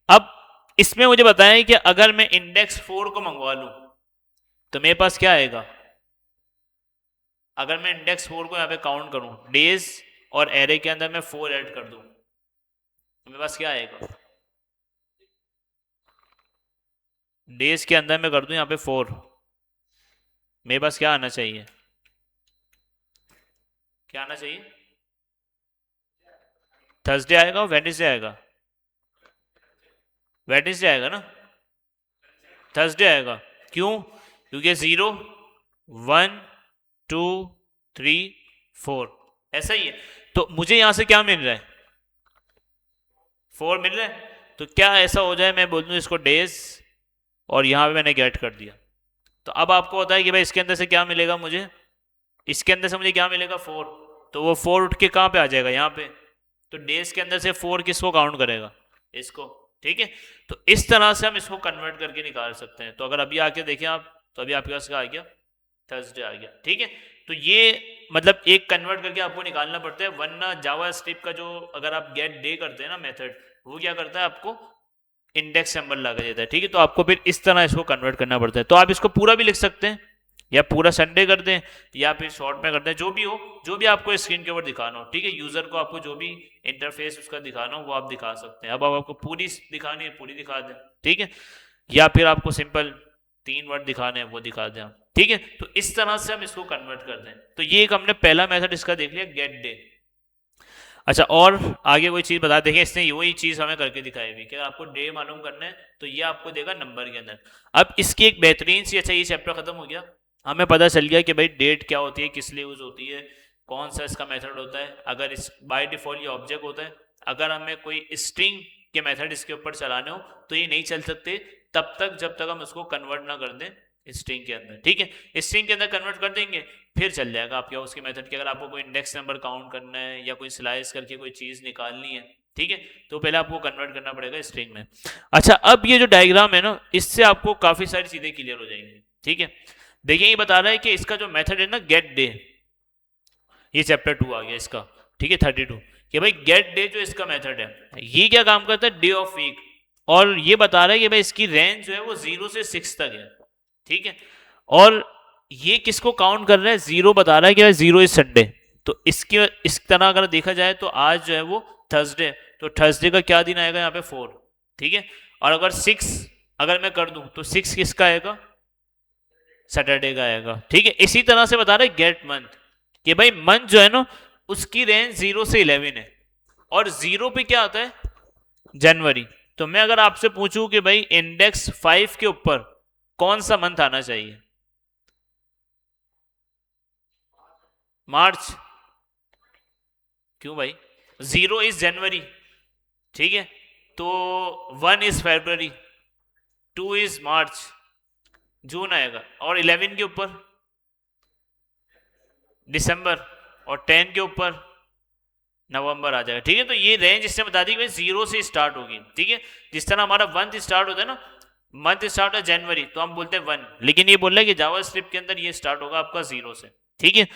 अब इसमें मुझे बताएं कि अगर मैं इंडेक्स 4 को मंगवा लूं तो मेरे पास क्या आएगा? अगर मैं इंडेक्स 4 को यहाँ पे काउंट करूं, डेज और एरे के अंदर मैं 4 ऐड कर दूं तो मेरे पास क्या आएगा? डेज के अंदर मैं कर दूं यहाँ पे 4, मेरे पास क्या आना चाहिए? क्या आना चाहिए? थर्सडे आएगा और वेडनेसडे आएगा। वेडनेसडे आएगा ना? थर्सडे आएगा। क्यों? क्योंकि 0 1 2 3 4 ऐसा ही है। तो मुझे यहां से क्या मिल रहा है? 4 मिल रहा है। तो क्या ऐसा हो जाए मैं बोल दूं इसको डेज और यहां पे मैंने गेट कर दिया, तो अब आपको होता है कि भाई इसके अंदर से क्या मिलेगा मुझे? इसके अंदर से मुझे क्या मिलेगा? 4। तो वो 4 उठ के कहाँ पे आ जाएगा? यहाँ पे। तो डेज के अंदर से 4 किसको काउंट करेगा? इसको। ठीक है। तो इस तरह से हम इसको कन्वर्ट करके निकाल सकते हैं। तो अगर अभी आके देखें आप, तो अभी आपके पास क्या आ गया? थर्सडे आ गया। ठीक है। तो ये मतलब एक कन्वर्ट करके आपको निकालना पड़ता है, वरना जावा स्क्रिप्ट का जो अगर आप गेट डे करते हैं ना मेथड, वो क्या करता है आपको इंडेक्स सिंबल लगा देता है। ठीक है। तो आपको फिर इस तरह इसको कन्वर्ट करना पड़ता है। तो आप इसको पूरा भी लिख सकते हैं या पूरा संडे कर दें या फिर शॉर्ट में कर दें, जो भी हो, जो भी आपको स्क्रीन के ऊपर दिखाना हो। ठीक है। यूजर को आपको जो भी इंटरफेस उसका दिखाना हो वो आप दिखा सकते हैं। अब आप आपको पूरी दिखानी है पूरी दिखा दें। ठीक है। या फिर आपको सिंपल 3 वर्ड दिखाने हैं वो दिखा दें आप। ठीक है। तो इस तरह से हम इसको कन्वर्ट कर दें। तो ये एक हमने पहला मेथड इसका देख लिया, गेट डे। अच्छा, और आगे कोई चीज बता देंगे, इसने वही चीज हमें करके दिखाई हुई कि अगर आपको डे मालूम करना है तो ये आपको देगा नंबर के अंदर। अब इसकी एक बेहतरीन सी, अच्छा ये चैप्टर खत्म हो गया, हमें पता चल गया कि भाई डेट क्या होती है, किस लिए यूज होती है, कौन सा इसका मेथड होता है। अगर इस बाय डिफॉल्ट ये ऑब्जेक्ट होता है, अगर हमें कोई स्ट्रिंग के मेथड इसके ऊपर चलाने हो तो ये नहीं चल सकते तब तक जब तक हम उसको कन्वर्ट ना कर दें स्ट्रिंग के अंदर। ठीक है। स्ट्रिंग के अंदर कन्वर्ट कर देंगे फिर चल जाएगा आपके उसके मेथड के। अगर आपको कोई इंडेक्स नंबर काउंट करना है या कोई स्लाइस करके कोई चीज़ निकालनी है, ठीक है, तो पहले आपको कन्वर्ट करना पड़ेगा स्ट्रिंग में। अच्छा, अब ये जो डायग्राम है ना, इससे आपको काफ़ी सारी चीज़ें क्लियर हो जाएंगी। ठीक है। देखिए ये बता रहा है कि इसका जो मेथड है ना गेट डे, ये चैप्टर 2 आ गया इसका। ठीक है, 32, कि भाई गेट डे जो इसका मेथड है ये क्या काम करता है? Day of week. और ये बता रहा है कि भाई इसकी रेंज जो है वो 0 से 6 तक है। ठीक है। और ये किसको काउंट कर रहा है? 0 बता रहा है कि भाई 0 इज संडे। तो इसके इस तरह अगर देखा जाए तो आज जो है वो थर्सडे, तो थर्सडे का क्या दिन आएगा यहाँ पे? 4। ठीक है। और अगर 6 अगर मैं कर दूं तो 6 किसका आएगा? सैटरडे का आएगा। ठीक है। इसी तरह से बता रहे गेट मंथ, कि भाई मंथ जो है ना उसकी रेंज 0 से 11 है और 0 पे क्या आता है? जनवरी। तो मैं अगर आपसे पूछूं कि भाई इंडेक्स 5 के ऊपर कौन सा मंथ आना चाहिए? मार्च। क्यों भाई? 0 इज जनवरी। ठीक है। तो 1 इज फेब्रवरी, 2 इज मार्च, जून आएगा। और 11 के ऊपर दिसंबर, और 10 के ऊपर नवंबर आ जाएगा। ठीक है। तो ये रेंज इससे बता दी कि 0 से स्टार्ट होगी। ठीक है। जिस तरह हमारा मंथ स्टार्ट होता है ना, मंथ स्टार्ट है जनवरी तो हम बोलते हैं 1, लेकिन ये बोल रहा है कि जावा स्क्रिप्ट के अंदर ये स्टार्ट होगा आपका 0 से। ठीक है।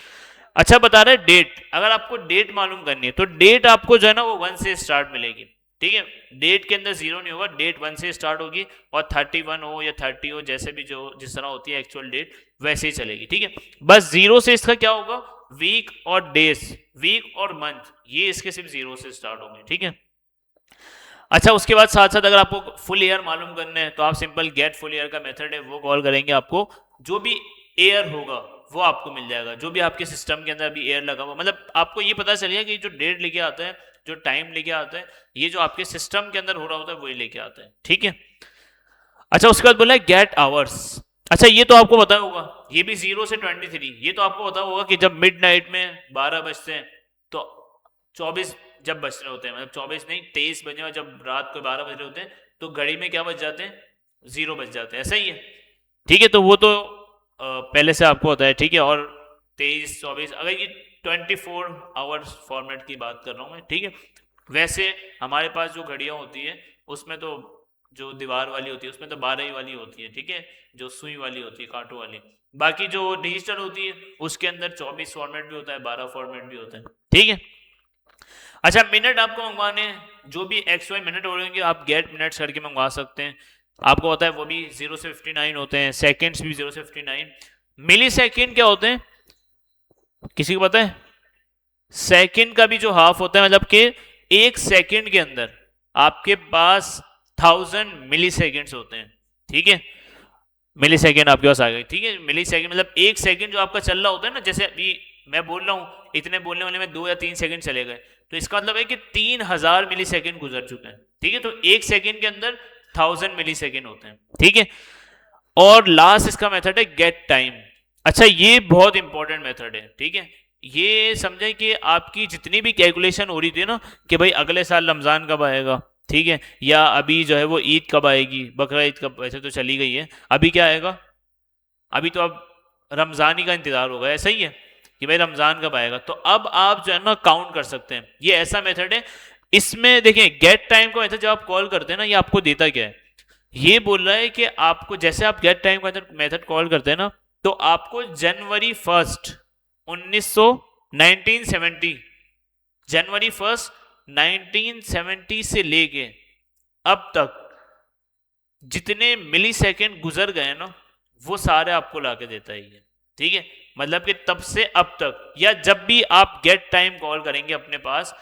अच्छा, बता रहे डेट, अगर आपको डेट मालूम करनी है तो डेट आपको जो है ना वो 1 से स्टार्ट मिलेगी। ठीक है। डेट के अंदर 0 नहीं होगा, डेट 1 से स्टार्ट होगी और 31 हो या 30 हो, जैसे भी जो जिस तरह होती है एक्चुअल डेट वैसे ही चलेगी। ठीक है। बस 0 से इसका क्या होगा? वीक और डेज, वीक और मंथ, ये इसके सिर्फ 0 से स्टार्ट होंगे। ठीक है। अच्छा, उसके बाद साथ साथ अगर आपको फुल ईयर मालूम करना है तो आप सिंपल गेट फुल ईयर का मेथड है वो कॉल करेंगे। आपको जो भी एयर होगा वो आपको मिल जाएगा, जो भी आपके सिस्टम के अंदर भी एयर लगा हुआ, मतलब आपको ये पता चलेगा कि जो डेट लेके आता है, जो टाइम लेके आता है, ये जो आपके सिस्टम के अंदर हो रहा होता है वही लेके आता है। ठीक है। अच्छा, उसके बाद बोला है गेट आवर्स। अच्छा, ये तो आपको पता होगा, ये भी 0 से 23, ये तो आपको पता होगा कि जब मिड नाइट में 12 बजते हैं तो 24 जब बज रहे होते हैं, मतलब 24 नहीं 23 बजे, और जब रात को 12 बज रहे होते हैं तो घड़ी में क्या बज जाते हैं? 0 बज जाते हैं। ऐसा ही है। ठीक है। तो वो तो पहले से आपको होता है। ठीक है। और 23 24, अगर ये 24 आवर्स फॉर्मेट की बात कर रहा हूँ मैं। ठीक है। वैसे हमारे पास जो घड़ियाँ होती है उसमें तो जो दीवार वाली होती है उसमें तो 12 ही वाली होती है। ठीक है। जो सुई वाली होती है, कांटों वाली। बाकी जो डिजिटल होती है उसके अंदर 24 फॉर्मेट भी होता है, 12 फॉर्मेट भी होता है। ठीक है। अच्छा, मिनट आपको मंगवाने हैं जो भी एक्स वाई मिनट होंगे आप गेट मिनट्स करके मंगवा सकते हैं। आपको पता है वो भी 0 से 59 होते हैं, सेकेंड्स भी 0 से 59। मिली सेकेंड क्या होते हैं, किसी को पता है? सेकंड का भी जो हाफ होता है, मतलब कि एक सेकंड के अंदर आपके पास 1000 मिली सेकेंड्स होते हैं। ठीक है, मिली सेकेंड आपके पास आ गए। ठीक है, मिली सेकेंड मतलब एक सेकंड जो आपका चल रहा होता है ना, जैसे अभी मैं बोल रहा हूं, इतने बोलने वाले में 2 या 3 सेकंड चले गए, तो इसका मतलब है कि 3000 मिली सेकेंड गुजर चुके हैं। ठीक है, तो एक सेकंड के अंदर 1000 मिली सेकेंड होते हैं। ठीक है, और लास्ट इसका मेथड है गेट टाइम। अच्छा, ये बहुत इंपॉर्टेंट मेथड है। ठीक है, ये समझें कि आपकी जितनी भी कैलकुलेशन हो रही थी ना कि भाई अगले साल रमजान कब आएगा, ठीक है, या अभी जो है वो ईद कब आएगी, बकरा ईद कब, वैसे तो चली गई है, अभी क्या आएगा, अभी तो अब रमजान ही का इंतजार होगा, ऐसा ही है कि भाई रमजान कब आएगा। तो अब आप जो है ना काउंट कर सकते हैं, ये ऐसा मेथड है। इसमें देखें गेट टाइम को मेथड जब आप कॉल करते हैं ना, ये आपको देता क्या है, ये बोल रहा है कि आपको जैसे आप गेट टाइम मेथड कॉल करते हैं ना, तो आपको जनवरी 1 1970 जनवरी 1 1970 से लेके अब तक जितने मिली सेकेंड गुजर गए ना, वो सारे आपको लाके देता है ये। ठीक है, मतलब कि तब से अब तक, या जब भी आप गेट टाइम कॉल करेंगे अपने पास,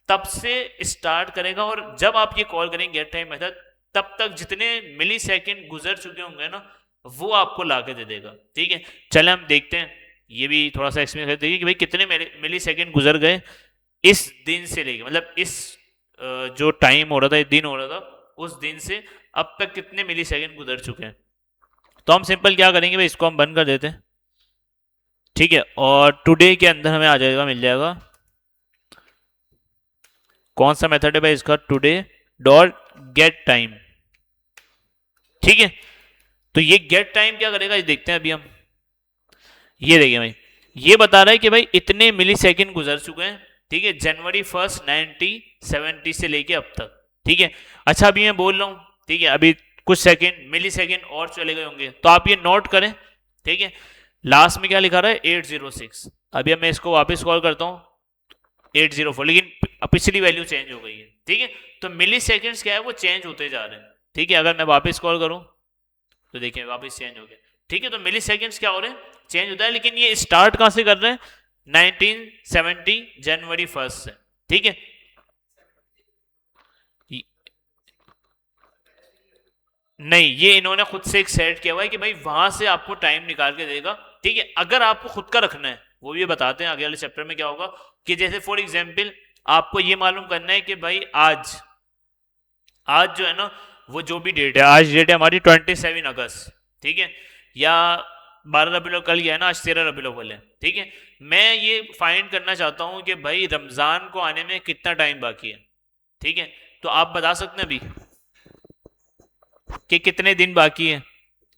तब से स्टार्ट करेगा, और जब आप ये कॉल करेंगे गेट टाइम मेथड, तब तक जितने मिली सेकेंड गुजर चुके होंगे ना, वो आपको लाके दे देगा। ठीक है, चले हम देखते हैं, ये भी थोड़ा सा एक्सप्लेन करते हैं कि भाई कितने मिली सेकेंड गुजर गए इस दिन से लेके, मतलब इस जो टाइम हो रहा था, दिन हो रहा था, उस दिन से अब तक कितने मिली सेकेंड गुजर चुके हैं। तो हम सिंपल क्या करेंगे भाई, इसको हम बंद कर देते हैं। ठीक है, और टुडे के अंदर हमें आ जाएगा, मिल जाएगा कौन सा मेथड है भाई इसका, टुडे डॉट गेट टाइम। ठीक है, तो ये गेट टाइम क्या करेगा, ये देखते हैं अभी हम। ये देखिए भाई, ये बता रहा है कि भाई इतने मिली सेकेंड गुजर चुके हैं। ठीक है, जनवरी 1 1970 से लेके अब तक। ठीक है, अच्छा अभी मैं बोल रहा हूं, ठीक है, अभी कुछ सेकेंड मिली सेकेंड और चले गए होंगे, तो आप ये नोट करें। ठीक है, लास्ट में क्या लिखा रहा है, 806। अभी मैं इसको वापस कॉल करता हूं 804, लेकिन पिछली वैल्यू चेंज हो गई है। ठीक है, तो मिली सेकेंड्स क्या है, वो चेंज होते जा रहे हैं। ठीक है, अगर मैं वापस कॉल करूं तो देखिए वापस चेंज हो गया। ठीक है, तो मिली सेकेंड्स क्या हो रहे हैं, चेंज होता है, लेकिन ये स्टार्ट कहां से कर रहे हैं, 1970 जनवरी 1 से। ठीक है, नहीं, ये इन्होंने खुद से एक सेट किया हुआ है कि भाई वहां से आपको टाइम निकाल के देगा। ठीक है, अगर आपको खुद का रखना है, वो भी बताते हैं आगे वाले चैप्टर में क्या होगा, कि जैसे फॉर एग्जाम्पल आपको ये मालूम करना है कि भाई आज आज जो है ना, वो जो भी डेट है, आज डेट है हमारी 27 अगस्त। ठीक है, या 12 रबीउल, कल गया है ना, आज 13 रबीउल है। ठीक है, मैं ये फाइंड करना चाहता हूं कि भाई रमजान को आने में कितना टाइम बाकी है। ठीक है, तो आप बता सकते हैं अभी कि कितने दिन बाकी है,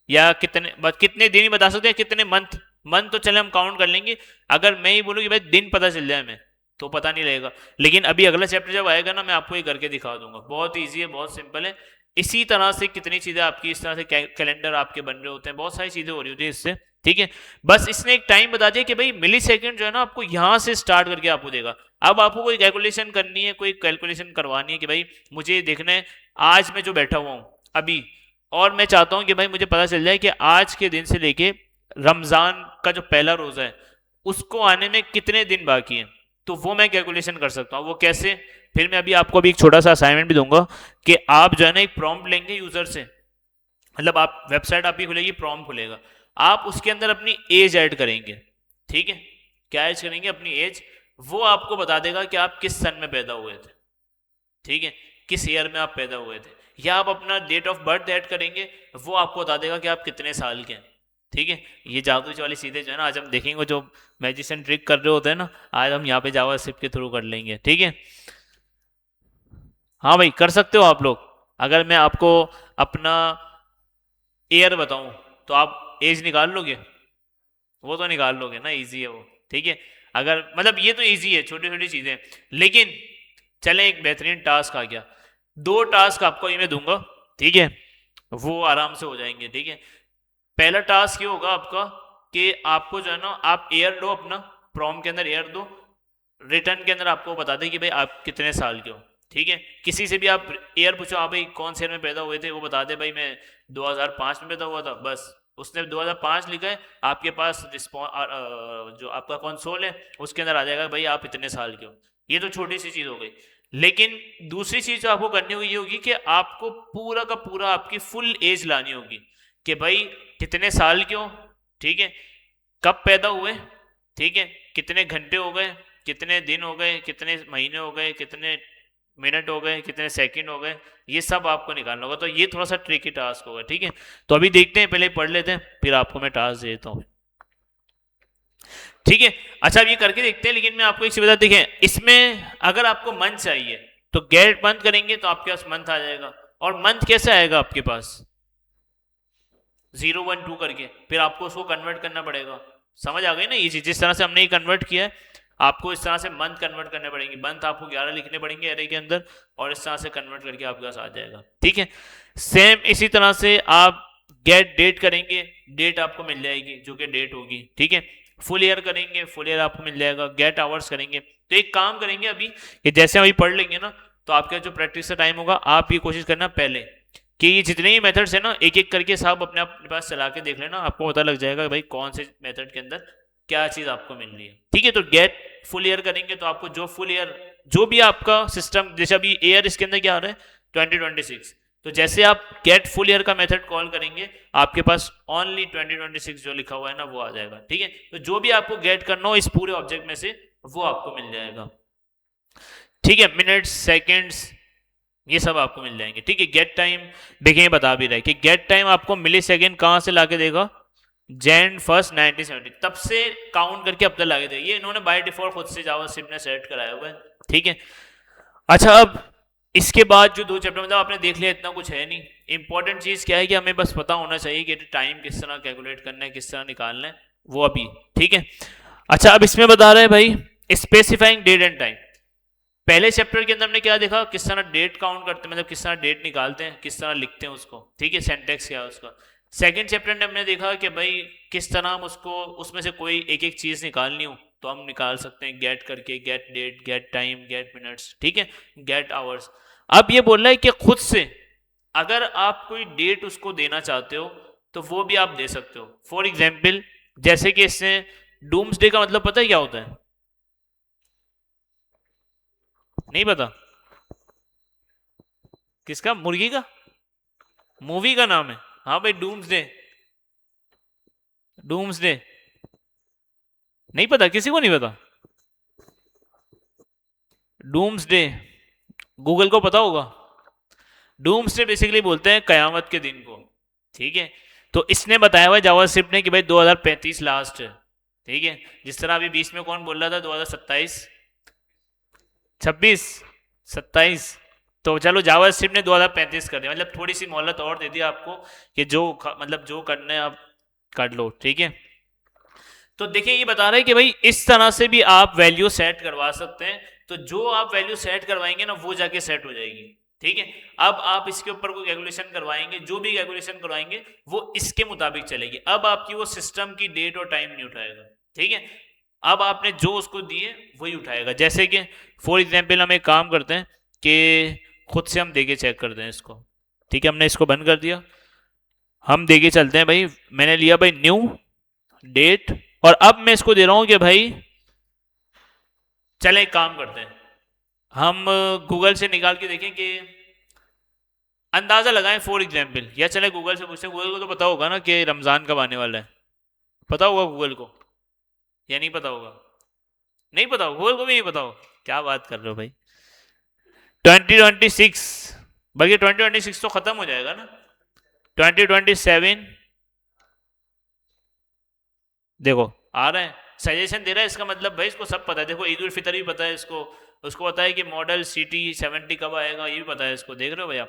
या कितने दिन ही बता सकते हैं, कितने मंथ, मंथ तो चले हम काउंट कर लेंगे। अगर मैं ही बोलूँ कि भाई दिन पता चल जाए हमें, तो पता नहीं लगेगा, लेकिन अभी अगला चैप्टर जब आएगा ना, मैं आपको ये करके दिखा दूंगा। बहुत ईजी है, बहुत सिंपल है। इसी तरह से कितनी चीजें आपकी इस तरह से कैलेंडर आपके बन रहे होते हैं, बहुत सारी चीजें हो रही होती है इससे। ठीक है, बस इसने एक टाइम बता दिया कि भाई मिली सेकेंड जो है ना, आपको यहां से स्टार्ट करके आपको देगा। अब आपको कोई कैलकुलेशन करनी है, कोई कैलकुलेशन करवानी है कि भाई मुझे देखना है आज मैं जो बैठा हुआ हूं अभी, और मैं चाहता हूं कि भाई मुझे पता चल जाए कि आज के दिन से लेके रमजान का जो पहला रोजा है उसको आने में कितने दिन बाकी हैं, तो वो मैं कैलकुलेशन कर सकता हूँ। वो कैसे, फिर मैं अभी आपको अभी एक छोटा सा असाइनमेंट भी दूंगा कि आप जो है ना एक प्रॉम्प्ट लेंगे यूजर से, मतलब आप वेबसाइट आपकी खुलेगी, प्रॉम्प्ट खुलेगा, आप उसके अंदर अपनी एज ऐड करेंगे। ठीक है, क्या एज करेंगे, अपनी एज, वो आपको बता देगा कि आप किस सन में पैदा हुए थे। ठीक है, किस ईयर में आप पैदा हुए थे, या आप अपना डेट ऑफ बर्थ ऐड करेंगे, वो आपको बता देगा कि आप कितने साल के हैं। ठीक है, ये जादू वाली चीजें जो है ना, आज हम देखेंगे, जो मैजिशियन ट्रिक कर रहे होते हैं ना, आज हम यहाँ पे जावास्क्रिप्ट के थ्रू कर लेंगे। ठीक है, हाँ भाई कर सकते हो आप लोग। अगर मैं आपको अपना ईयर बताऊं तो आप एज निकाल लोगे, वो तो निकाल लोगे ना, इजी है वो। ठीक है, अगर मतलब ये तो इजी है, छोटी छोटी चीजें, लेकिन चले एक बेहतरीन टास्क आ गया, 2 टास्क आपको ये मैं दूंगा। ठीक है, वो आराम से हो जाएंगे। ठीक है, पहला टास्क ये होगा आपका कि आपको जो है ना, आप एयर दो, अपना प्रॉम के अंदर एयर दो, रिटर्न के अंदर आपको बता दें कि भाई आप कितने साल के हो। ठीक है, किसी से भी आप ईयर पूछो, आप भाई कौन से ईयर में पैदा हुए थे, वो बता दे भाई मैं 2005 में पैदा हुआ था, बस उसने 2005 लिखा है, आपके पास जो आपका कंसोल है उसके अंदर आ जाएगा भाई आप इतने साल के हो। ये तो छोटी सी चीज़ हो गई। लेकिन दूसरी चीज़ जो आपको करनी होगी ये होगी कि आपको पूरा का पूरा आपकी फुल एज लानी होगी कि भाई कितने साल के हो, ठीक है, कब पैदा हुए, ठीक है, कितने घंटे हो गए, कितने दिन हो गए, कितने महीने हो गए, कितने मिनट हो गए, कितने सेकंड हो गए, ये सब आपको निकालना होगा। तो ये थोड़ा सा ट्रिकी टास्क होगा, ठीक है। तो अभी देखते हैं, पहले पढ़ लेते हैं फिर आपको मैं टास्क देता हूँ, ठीक है। अच्छा अब ये करके देखते हैं, लेकिन मैं आपको एक चीज बता, देखें इसमें अगर आपको मंथ चाहिए तो गेट मंथ करेंगे तो आपके पास मंथ आ जाएगा। और मंथ कैसे आएगा आपके पास, 012 करके, फिर आपको उसको कन्वर्ट करना पड़ेगा। समझ आ गई ना ये चीज, जिस तरह से हमने ये कन्वर्ट किया है आपको इस तरह से मंथ कन्वर्ट करने पड़ेंगे। मंथ आपको 11 लिखने पड़ेंगे एरे के अंदर और इस तरह से कन्वर्ट करके आपके पास आ जाएगा, ठीक है। सेम इसी तरह से आप गेट डेट करेंगे, डेट आपको मिल जाएगी जो कि डेट होगी, ठीक है। फुल ईयर करेंगे, फुल ईयर आपको मिल जाएगा। गेट आवर्स करेंगे, तो एक काम करेंगे अभी कि जैसे अभी पढ़ लेंगे ना तो आपका जो प्रैक्टिस का टाइम होगा आप ये कोशिश करना पहले कि ये जितने ही मेथड्स है ना एक एक करके साहब अपने पास चला के देख लेना, आपको पता लग जाएगा भाई कौन से मेथड के अंदर क्या चीज आपको मिल रही है, ठीक है। तो गेट फुल ईयर करेंगे तो आपको जो फुल ईयर जो भी आपका सिस्टम, जैसे अभी ईयर इसके अंदर क्या आ रहा है 2026, तो जैसे आप गेट फुल ईयर का मेथड कॉल करेंगे आपके पास ओनली 2026 जो लिखा हुआ है ना वो आ जाएगा, ठीक है। तो जो भी आपको गेट करना हो इस पूरे ऑब्जेक्ट में से वो आपको मिल जाएगा, ठीक है। मिनट्स, सेकेंड्स, ये सब आपको मिल जाएंगे, ठीक है। गेट टाइम देखिए बता भी रहा है कि गेट टाइम आपको मिली सेकेंड कहां से लाके देगा, Jan 1st 1970, तब से काउंट करके अब तक लाके देगा। ये इन्होंने बाय डिफॉल्ट खुद से जावास्क्रिप्ट ने सेट कराया हुआ है, ठीक है। अच्छा अब इसके बाद जो दो चैप्टर मतलब आपने देख लिया, इतना कुछ है नहीं। इंपॉर्टेंट चीज क्या है कि हमें बस पता होना चाहिए कि टाइम किस तरह कैलकुलेट करना है, किस तरह निकालना है, वो अभी, ठीक है। अच्छा अब इसमें बता रहे हैं भाई स्पेसिफाइंग डेट एंड टाइम। पहले चैप्टर के अंदर हमने क्या देखा, किस तरह डेट काउंट करते हैं, मतलब किस तरह डेट निकालते हैं, किस तरह लिखते हैं उसको, ठीक है, सिंटैक्स क्या है उसका। सेकंड चैप्टर में हमने देखा कि भाई किस तरह हम उसको उसमें से कोई एक एक चीज निकालनी हो तो हम निकाल सकते हैं गेट करके, get date, get time, get minutes, ठीक है, गेट आवर्स। अब ये बोल रहा है कि खुद से अगर आप कोई डेट उसको देना चाहते हो तो वो भी आप दे सकते हो। फॉर एग्जाम्पल जैसे कि इससे डूम्सडे का मतलब पता है क्या होता है, नहीं पता, किसका, मुर्गी का, मूवी का नाम है, हाँ भाई डूम्सडे, डूम्सडे नहीं पता, किसी को नहीं पता डूम्सडे, गूगल को पता होगा। डूम्सडे बेसिकली बोलते हैं कयामत के दिन को, ठीक है। तो इसने बताया हुआ जावास्क्रिप्ट ने कि भाई 2035 लास्ट है, ठीक है। जिस तरह अभी बीच में कौन बोल रहा था 2027, 26, 27, तो चलो जावास्क्रिप्ट ने 2035 कर दिया, मतलब थोड़ी सी मोहलत और दे दी आपको कि जो मतलब जो करना है आप कर लो, ठीक है। तो देखिए ये बता रहा है कि भाई इस तरह से भी आप वैल्यू सेट करवा सकते हैं। तो जो आप वैल्यू सेट करवाएंगे ना वो जाके सेट हो जाएगी, ठीक है। अब आप इसके ऊपर कोई कैलकुलेशन करवाएंगे, जो भी कैलकुलेशन करवाएंगे वो इसके मुताबिक चलेगी। अब आपकी वो सिस्टम की डेट और टाइम नहीं उठाएगा, ठीक है। अब आपने जो उसको दिए वही उठाएगा। जैसे कि फॉर एग्जाम्पल हम एक काम करते हैं कि खुद से हम देके चेक करते हैं इसको, ठीक है। हमने इसको बंद कर दिया, हम देके चलते हैं भाई, मैंने लिया भाई न्यू डेट और अब मैं इसको दे रहा हूं कि भाई चले एक काम करते हैं, हम गूगल से निकाल के देखें कि अंदाजा लगाएं फॉर एग्जाम्पल, या चले गूगल से पूछते हैं। गूगल को तो पता होगा ना कि रमजान कब आने वाला है, पता होगा गूगल को या नहीं पता होगा, नहीं पता होगा, गूगल को भी नहीं पता होगा, क्या बात कर रहे हो भाई। 2026, बल्कि 2026 तो खत्म हो जाएगा ना, 2027 देखो आ रहे हैं, सजेशन दे रहा है, इसका मतलब भाई इसको सब पता है। देखो ईद उल फितर भी पता है इसको, उसको पता है कि मॉडल CT70 कब आएगा, ये भी पता है इसको, देख रहे हो भैया।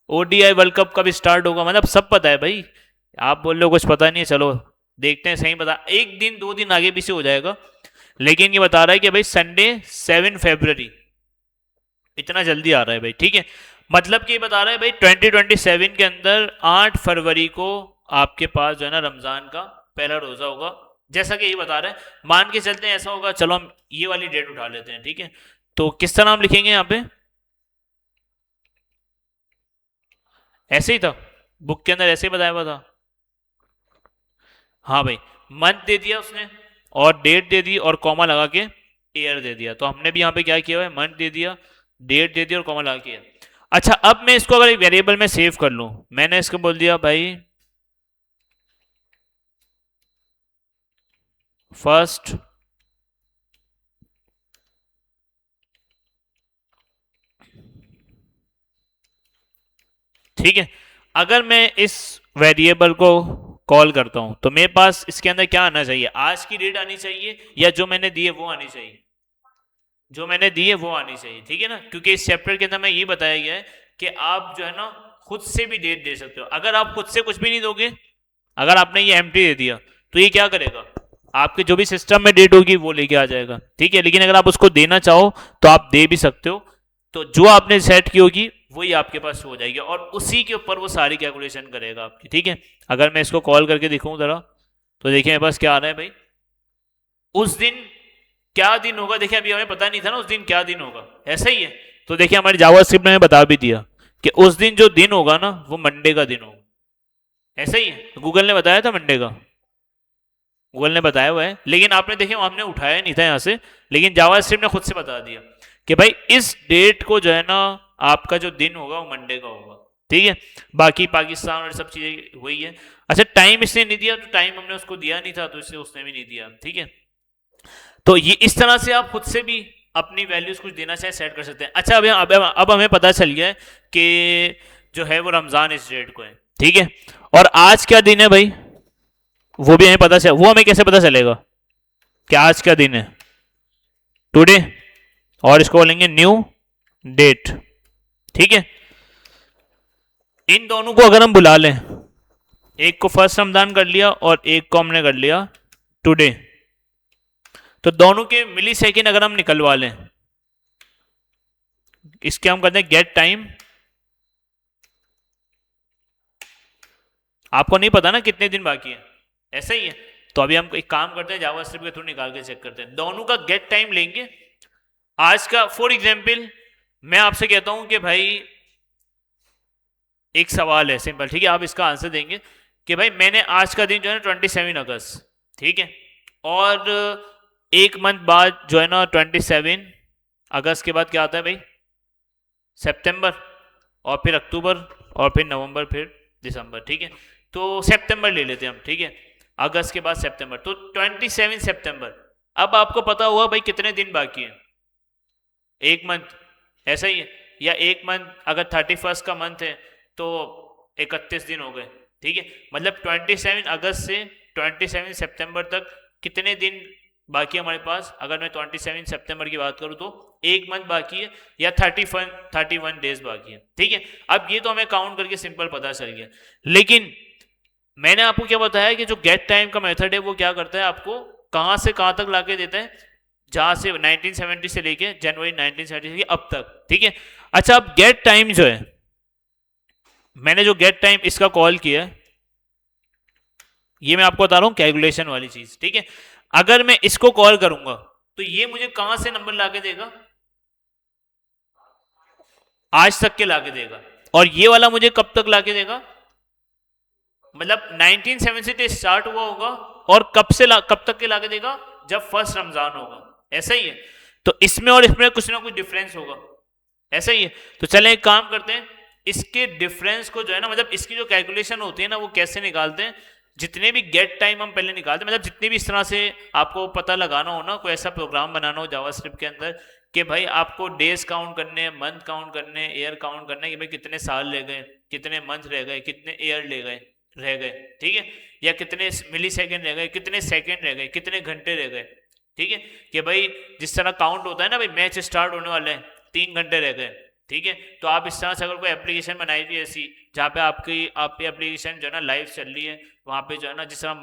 ODI वर्ल्ड कप कब स्टार्ट होगा, मतलब सब पता है भाई। आप बोल रहे हो कुछ पता नहीं है, चलो देखते हैं, सही बता, एक दिन दो दिन आगे पीछे हो जाएगा, लेकिन ये बता रहा है कि भाई संडे 7 फरवरी, इतना जल्दी आ रहा है भाई, ठीक है। मतलब कि ये बता रहा है भाई 2027 के अंदर 8 फरवरी को आपके पास जो है ना रमजान का पहला रोजा होगा, जैसा कि ये बता रहे हैं। मान के चलते हैं ऐसा होगा, चलो हम ये वाली डेट उठा लेते हैं, ठीक है। तो किस तरह हम लिखेंगे यहाँ पे, ऐसे ही था, बुक के अंदर ऐसे ही बताया हुआ था। हाँ भाई, मंथ दे दिया उसने और डेट दे दी और कॉमा लगा के ईयर दे दिया। तो हमने भी यहाँ पे क्या किया हुआ है, मंथ दे दिया, डेट दे दिया और कॉमा लगा के year। अच्छा, अब मैं इसको अगर एक वेरिएबल में सेव कर लूँ, मैंने इसको बोल दिया भाई फर्स्ट, ठीक है। अगर मैं इस वेरिएबल को कॉल करता हूं तो मेरे पास इसके अंदर क्या आना चाहिए, आज की डेट आनी चाहिए या जो मैंने दी है वो आनी चाहिए, जो मैंने दी है वो आनी चाहिए, ठीक है ना। क्योंकि इस चैप्टर के अंदर में ये बताया गया है कि आप जो है ना खुद से भी डेट दे सकते हो। अगर आप खुद से कुछ भी नहीं दोगे, अगर आपने ये एम्प्टी दे दिया तो ये क्या करेगा, आपके जो भी सिस्टम में डेट होगी वो लेके आ जाएगा, ठीक है। लेकिन अगर आप उसको देना चाहो तो आप दे भी सकते हो, तो जो आपने सेट की होगी वही आपके पास हो जाएगी और उसी के ऊपर वो सारी कैलकुलेशन करेगा आपकी, ठीक है। अगर मैं इसको कॉल करके दिखाऊं जरा, तो देखिए मेरे पास क्या आ रहा है भाई, उस दिन क्या दिन होगा। देखिए अभी हमें पता नहीं था ना उस दिन क्या दिन होगा, ऐसा ही है। तो देखिए हमारी जावास्क्रिप्ट ने हमें बता भी दिया कि उस दिन जो दिन होगा ना वो मंडे का दिन होगा, ऐसा ही है। गूगल ने बताया था मंडे का, गूगल ने बताया हुआ है, लेकिन आपने देखे हमने उठाया नहीं था यहाँ से, लेकिन जावास्क्रिप्ट ने खुद से बता दिया कि भाई इस डेट को जो है ना आपका जो दिन होगा वो मंडे का होगा, ठीक है। बाकी पाकिस्तान और सब चीजें वही है। अच्छा, टाइम इसने नहीं दिया, तो टाइम हमने उसको दिया नहीं था तो इससे उसने भी नहीं दिया, ठीक है। तो ये इस तरह से आप खुद से भी अपनी वैल्यूज कुछ देना चाहे सेट कर सकते हैं। अच्छा, अब हमें पता चल गया है कि जो है वो रमजान इस डेट को है, ठीक है। और आज क्या दिन है भाई, वो भी हमें पता चल, वो हमें कैसे पता चलेगा कि आज का दिन है, टुडे, और इसको बोलेंगे न्यू डेट, ठीक है। इन दोनों को अगर हम बुला लें, एक को फर्स्ट रमजान कर लिया और एक को हमने कर लिया टुडे, तो दोनों के मिली सेकेंड अगर हम निकलवा लें, इसके हम करते हैं गेट टाइम। आपको नहीं पता ना कितने दिन बाकी है, ऐसा ही है। तो अभी हम एक काम करते हैं, जावास्क्रिप्ट के थ्रू निकाल के चेक करते हैं। दोनों का गेट टाइम लेंगे आज का। फॉर एग्जाम्पल मैं आपसे कहता हूं कि भाई एक सवाल है सिंपल, ठीक है, आप इसका आंसर देंगे कि भाई मैंने आज का दिन जो है ना 27 अगस्त, ठीक है, और एक मंथ बाद जो है ना 27 अगस्त के बाद क्या आता है भाई, सितंबर, और फिर अक्टूबर, और फिर नवंबर, फिर दिसंबर, ठीक है। तो सितंबर ले लेते हैं हम, ठीक है, अगस्त के बाद सितंबर, तो 27 सितंबर। अब आपको पता हुआ भाई कितने दिन बाकी है, एक मंथ, ऐसा ही है। या एक मंथ अगर 31 का मंथ है तो 31 दिन हो गए, ठीक है। मतलब 27 अगस्त से 27 सितंबर तक कितने दिन बाकी है हमारे पास। अगर मैं 27 सितंबर की बात करूं तो एक मंथ बाकी है या 31 डेज बाकी है, ठीक है। अब ये तो हमें काउंट करके सिंपल पता चल गया, लेकिन मैंने आपको क्या बताया कि जो गेट टाइम का मेथड है वो क्या करता है, आपको कहां से कहां तक लाके देता है, जहां से 1970 से लेके जनवरी 1970 से अब तक, ठीक है। अच्छा, अब गेट टाइम जो है, मैंने जो गेट टाइम इसका कॉल किया है, ये मैं आपको बता रहा हूं कैलकुलेशन वाली चीज, ठीक है। अगर मैं इसको कॉल करूंगा तो ये मुझे कहां से नंबर लाके देगा, आज तक के लाके देगा, और ये वाला मुझे कब तक लाके देगा, मतलब 1970 स्टार्ट हुआ होगा और कब तक के लाके देगा, जब फर्स्ट रमजान होगा, ऐसा ही है। तो इसमें और इसमें कुछ ना कुछ डिफरेंस होगा, ऐसा ही है। तो चलें एक काम करते हैं, इसके डिफरेंस को जो है ना, मतलब इसकी जो कैलकुलेशन होती है ना वो कैसे निकालते हैं। जितने भी गेट टाइम हम पहले निकालते हैं, मतलब जितने भी इस तरह से आपको पता लगाना हो ना, कोई ऐसा प्रोग्राम बनाना हो जावास्क्रिप्ट के अंदर कि भाई आपको डेज काउंट करने हैं, मंथ काउंट करने हैं, ईयर काउंट करना है कि भाई कितने साल ले गए, कितने मंथ रह गए, कितने ईयर ले गए रह गए, ठीक है, या कितने मिली सेकेंड रह गए, कितने सेकेंड रह गए, कितने घंटे रह गए, ठीक है। कि भाई जिस तरह काउंट होता है ना, भाई मैच स्टार्ट होने वाले हैं, 3 घंटे रह गए, ठीक है। तो आप इस तरह से अगर कोई एप्लीकेशन बनाई हुई ऐसी जहाँ पे आपकी एप्लीकेशन जो है ना लाइव चल रही है, वहाँ पे जो है ना जिस तरह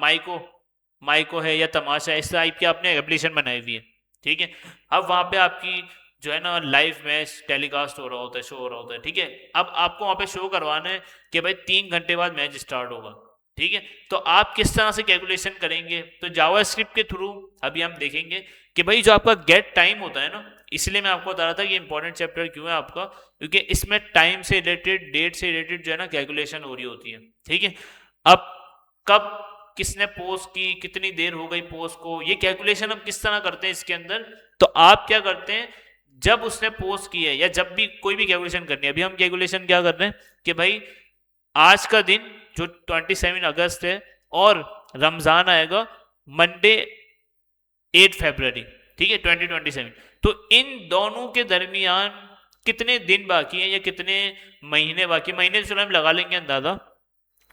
माइको है या तमाशा, इस टाइप की आपने एप्लीकेशन बनाई हुई है, ठीक है। अब वहाँ पे आपकी जो है ना लाइव मैच टेलीकास्ट हो रहा होता है, शो हो रहा होता है, ठीक है। अब आपको वहाँ पे शो करवाना है कि भाई 3 घंटे बाद मैच स्टार्ट होगा, ठीक है। तो आप किस तरह से कैलकुलेशन करेंगे, तो जावास्क्रिप्ट के थ्रू अभी हम देखेंगे कि भाई जो आपका गेट टाइम होता है ना इसलिए मैं आपको बता रहा था कि इंपॉर्टेंट चैप्टर क्यों है आपका, क्योंकि इसमें टाइम से रिलेटेड, डेट से रिलेटेड जो है ना कैलकुलेशन हो रही होती है। ठीक है, अब कब किसने पोस्ट की, कितनी देर हो गई पोस्ट को, ये कैलकुलेशन हम किस तरह करते हैं इसके अंदर। तो आप क्या करते हैं, जब उसने पोस्ट की है या जब भी कोई भी कैलकुलेशन करनी है, अभी हम कैलकुलेशन क्या कर रहे हैं कि भाई आज का दिन जो 27 अगस्त है और रमजान आएगा मंडे 8 फरवरी, ठीक है 2027। तो इन दोनों के दरमियान कितने दिन बाकी हैं या कितने महीने बाकी, महीने से हम लगा लेंगे अंदाजा,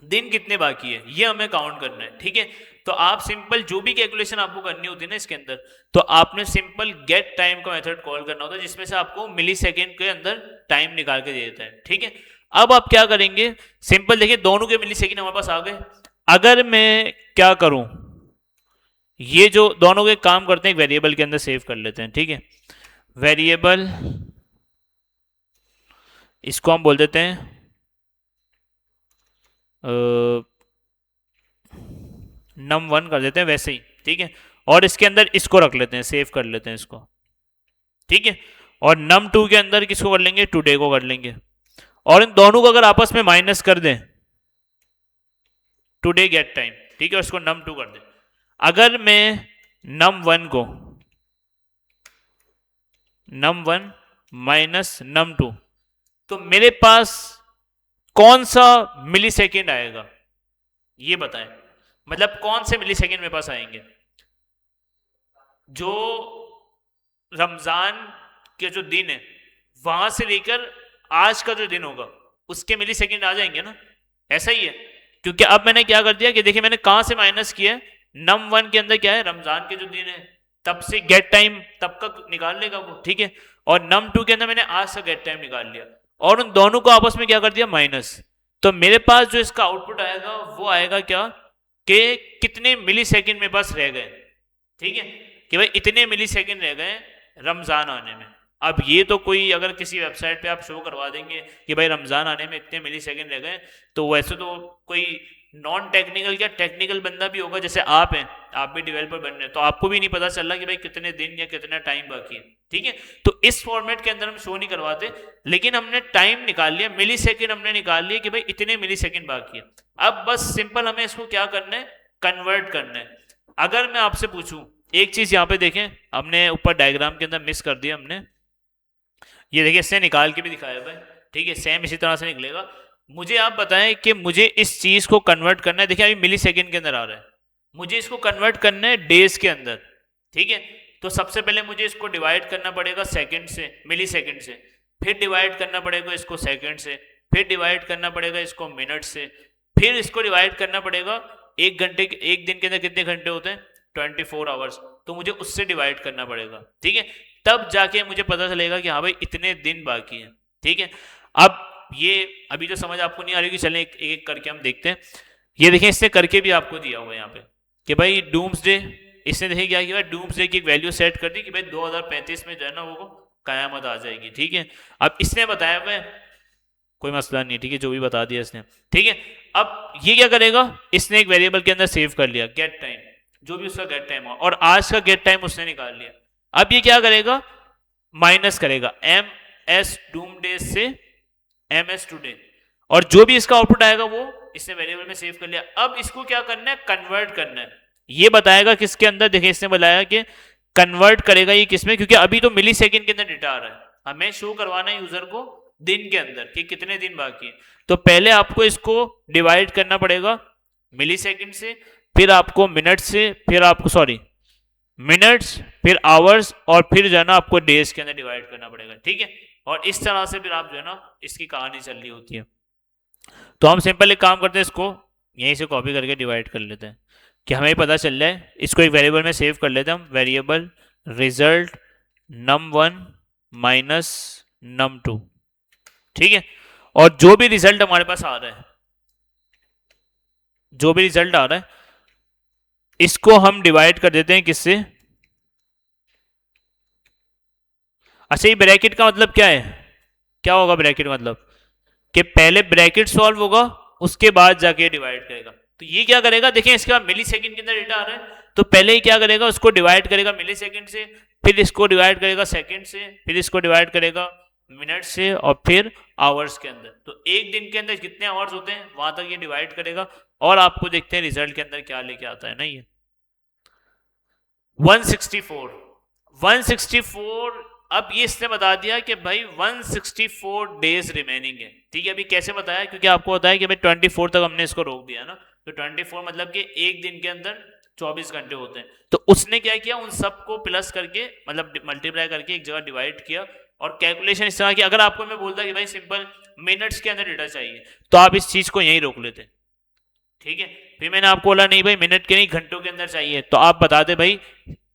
दिन कितने बाकी है ये हमें काउंट करना है। ठीक है, तो आप सिंपल जो भी कैलकुलेशन आपको करनी होती है ना इसके अंदर, तो आपने सिंपल गेट टाइम का मेथड कॉल करना होता है, जिसमें से आपको मिली सेकेंड के अंदर टाइम निकाल के दे देता है। ठीक है, अब आप क्या करेंगे, सिंपल देखिए दोनों के मिली सेकेंड हमारे पास आ गए। अगर मैं क्या करूं, ये जो दोनों के काम करते हैं एक वेरिएबल के अंदर सेव कर लेते हैं। ठीक है, वेरिएबल इसको हम बोल देते हैं num1 कर देते हैं वैसे ही। ठीक है, और इसके अंदर इसको रख लेते हैं, सेव कर लेते हैं इसको। ठीक है, और num2 के अंदर किसको कर लेंगे, टुडे को कर लेंगे। और इन दोनों को अगर आपस में माइनस कर दें, टुडे गेट टाइम, ठीक है, और इसको num2 कर दें। अगर मैं num1 को num1 माइनस num2, तो मेरे पास कौन सा मिली सेकेंड आएगा ये बताएं, मतलब कौन से मिली सेकेंड मेरे पास आएंगे। जो रमजान के जो दिन है वहां से लेकर आज का जो दिन होगा उसके मिली सेकेंड आ जाएंगे ना, ऐसा ही है। क्योंकि अब मैंने क्या कर दिया कि देखिए मैंने कहां से माइनस किया है, num1 के अंदर क्या है, रमजान के जो दिन है तब से गेट टाइम तब का निकाल लेगा वो। ठीक है, और num2 के अंदर मैंने आज का गेट टाइम निकाल लिया, और उन दोनों को आपस में क्या कर दिया, माइनस। तो मेरे पास जो इसका आउटपुट आएगा वो आएगा क्या, कि कितने मिली सेकेंड मेरे पास रह गए। ठीक है, कि भाई इतने मिली सेकेंड रह गए रमजान आने में। अब ये तो कोई अगर किसी वेबसाइट पे आप शो करवा देंगे कि भाई रमजान आने में इतने मिली सेकेंड रह गए, तो वैसे तो कोई नॉन टेक्निकल या टेक्निकल बंदा भी होगा, जैसे आप हैं, आप भी डेवलपर बन रहे हैं, तो आपको भी नहीं पता चल रहा कि भाई कितने दिन या कितना टाइम बाकी है। ठीक है, तो इस फॉर्मेट के अंदर हम शो नहीं करवाते, लेकिन हमने टाइम निकाल लिया, मिली सेकेंड हमने निकाल लिया कि भाई इतने मिली सेकेंड बाकी है। अब बस सिंपल हमें इसको क्या करना है, कन्वर्ट करना है। अगर मैं आपसे पूछूं एक चीज, यहाँ पे देखें हमने ऊपर डायग्राम के अंदर मिस कर दिया हमने, ये देखिए इससे निकाल के भी दिखाया हुआ है। ठीक है, सेम इसी तरह से निकलेगा। मुझे आप बताएं कि मुझे इस चीज को कन्वर्ट करना है, देखिए अभी मिली सेकेंड के अंदर आ रहा है, मुझे इसको कन्वर्ट करना है डेज के अंदर। ठीक है, तो सबसे पहले मुझे इसको डिवाइड करना पड़ेगा सेकेंड से, मिली सेकेंड से, फिर डिवाइड करना पड़ेगा इसको सेकेंड से, फिर डिवाइड करना पड़ेगा इसको मिनट से, फिर इसको डिवाइड करना पड़ेगा एक घंटे, एक दिन के अंदर कितने घंटे होते हैं, 24 आवर्स, तो मुझे उससे डिवाइड करना पड़ेगा। ठीक है, तब जाके मुझे पता चलेगा कि हाँ भाई इतने दिन बाकी हैं। ठीक है, अब ये अभी जो समझ आपको नहीं आ रही कि चलें एक एक करके हम देखते हैं। ये देखें इसने करके भी आपको दिया हुआ है यहाँ पे कि भाई डूम्सडे, इसने देखिए क्या किया, डूम्सडे की एक वैल्यू सेट कर दी कि भाई 2035 में जो है ना वो कयामत आ जाएगी। ठीक है, अब इसने बताया हुआ है, कोई मसला नहीं, ठीक है, जो भी बता दिया इसने। ठीक है, अब ये क्या करेगा, इसने एक वेरिएबल के अंदर सेव कर लिया गेट टाइम, जो भी उसका गेट टाइम हो, और आज का गेट टाइम उसने निकाल लिया। अब ये क्या करेगा, माइनस करेगा एम एस डूम डेज से एम एस टूडे, और जो भी इसका आउटपुट आएगा वो इसने वेरिएबल में सेव कर लिया। अब इसको क्या करना है, कन्वर्ट करना है। ये बताएगा किसके अंदर, देखिए इसने बताया कि कन्वर्ट करेगा ये किसमें, क्योंकि अभी तो मिली सेकेंड के अंदर डेटा आ रहा है, हमें शो करवाना है यूजर को दिन के अंदर कि कितने दिन बाकी है। तो पहले आपको इसको डिवाइड करना पड़ेगा मिली सेकेंड से, फिर आपको मिनट से, फिर आपको सॉरी मिनट्स, फिर आवर्स, और फिर जो है ना आपको डेज के अंदर डिवाइड करना पड़ेगा। ठीक है, और इस तरह से फिर आप जो है ना इसकी कहानी चल रही होती है। तो हम सिंपल एक काम करते हैं, इसको यहीं से कॉपी करके डिवाइड कर लेते हैं कि हमें पता चल जाए। इसको एक वेरिएबल में सेव कर लेते हैं हम, variable result num1 minus num2। ठीक है, और जो भी रिजल्ट हमारे पास आ रहा है, जो भी रिजल्ट आ रहा है इसको हम डिवाइड कर देते हैं किससे, अच्छा ये ब्रैकेट का मतलब क्या है, क्या होगा ब्रैकेट मतलब कि पहले ब्रैकेट सॉल्व होगा उसके बाद जाके डिवाइड करेगा। तो ये क्या करेगा, देखिए इसके बाद मिली सेकेंड के अंदर डेटा आ रहा है, तो पहले ही क्या करेगा, उसको डिवाइड करेगा मिली सेकेंड से, फिर इसको डिवाइड करेगा सेकेंड से, फिर इसको डिवाइड करेगा मिनट से, और फिर आवर्स के अंदर। तो एक दिन के अंदर कितने आवर्स होते हैं वहां तक ये डिवाइड करेगा, और आपको देखते हैं रिजल्ट के अंदर क्या लेके आता है ना ये 164। 164, अब ये इसने बता दिया कि भाई 164 डेज रिमेनिंग है। ठीक है, अभी कैसे बताया, क्योंकि आपको बताया कि भाई 24 तक हमने इसको रोक दिया ना, तो 24 मतलब कि एक दिन के अंदर 24 घंटे होते हैं। तो उसने क्या किया, उन सबको प्लस करके मतलब मल्टीप्लाई करके एक जगह डिवाइड किया, और कैलकुलेशन इस तरह की, अगर आपको मैं बोलता कि भाई सिंपल मिनट्स के अंदर डेटा चाहिए, तो आप इस चीज को यहीं रोक लेते। ठीक है, फिर मैंने आपको बोला नहीं भाई मिनट के नहीं घंटों के अंदर चाहिए, तो आप बताते भाई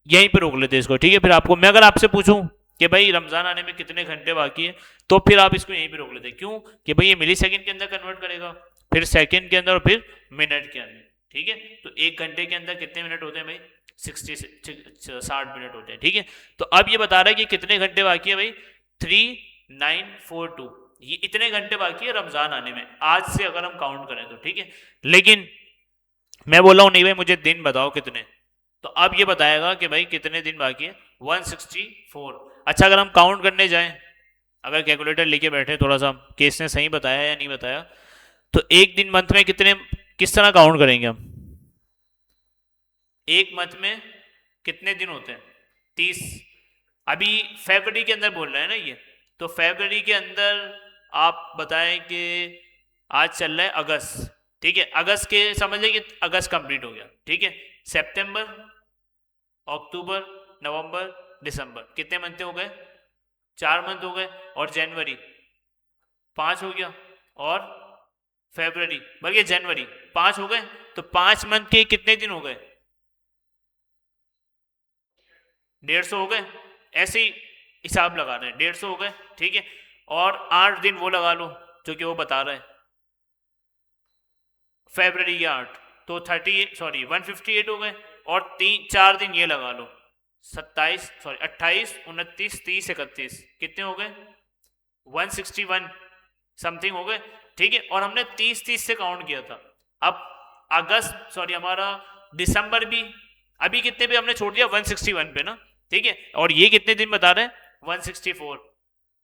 यहीं पे रोक लेते इसको। ठीक है, फिर आपको मैं अगर आपसे पूछूं कि भाई रमजान आने में कितने घंटे बाकी है, तो फिर आप इसको यहीं पे रोक लेते। क्यों, कि भाई ये मिली सेकेंड के अंदर कन्वर्ट करेगा, फिर सेकेंड के अंदर, और फिर मिनट के अंदर। ठीक है, तो एक घंटे के अंदर कितने मिनट होते हैं भाई, 60 मिनट होते हैं। ठीक है, तो अब ये बता रहा है कि कितने घंटे बाकी है भाई, 3942, ये इतने घंटे बाकी है रमजान आने में आज से अगर हम काउंट करें तो। ठीक है, लेकिन मैं बोला हूं नहीं भाई मुझे दिन बताओ कितने, तो अब ये बताएगा कि भाई कितने दिन बाकी है, 164। अच्छा, अगर हम काउंट करने जाएं, अगर कैलकुलेटर लेके बैठे थोड़ा सा कि इसने सही बताया या नहीं बताया, तो एक दिन मंथ में कितने, किस तरह काउंट करेंगे हम, एक मंथ में कितने दिन होते हैं, 30। अभी फरवरी के अंदर बोल रहे हैं ना ये, तो फरवरी के अंदर आप बताएं कि आज चल रहा है अगस्त। ठीक है, अगस्त के समझ लें कि अगस्त कंप्लीट हो गया। ठीक है, सितंबर, अक्टूबर, नवंबर, दिसंबर, कितने मंथ हो गए, 4 मंथ हो गए, और जनवरी 5 हो गया, और फरवरी बल्कि जनवरी 5 हो गए, तो 5 मंथ के कितने दिन हो गए, 150 हो गए। ऐसे ही हिसाब लगा रहे हैं, 150 हो गए। ठीक है, और 8 दिन वो लगा लो जो कि वो बता रहा है, फरवरी के 8, तो 158 हो गए, और 4 दिन ये लगा लो, 28, 29, 30, 31, कितने हो गए, 161 समथिंग हो गए। ठीक है, और हमने 30 से काउंट किया था। अब हमारा दिसंबर भी अभी कितने पे हमने छोड़ दिया, 161 पे ना। ठीक है, और ये कितने दिन बता रहे हैं, 164।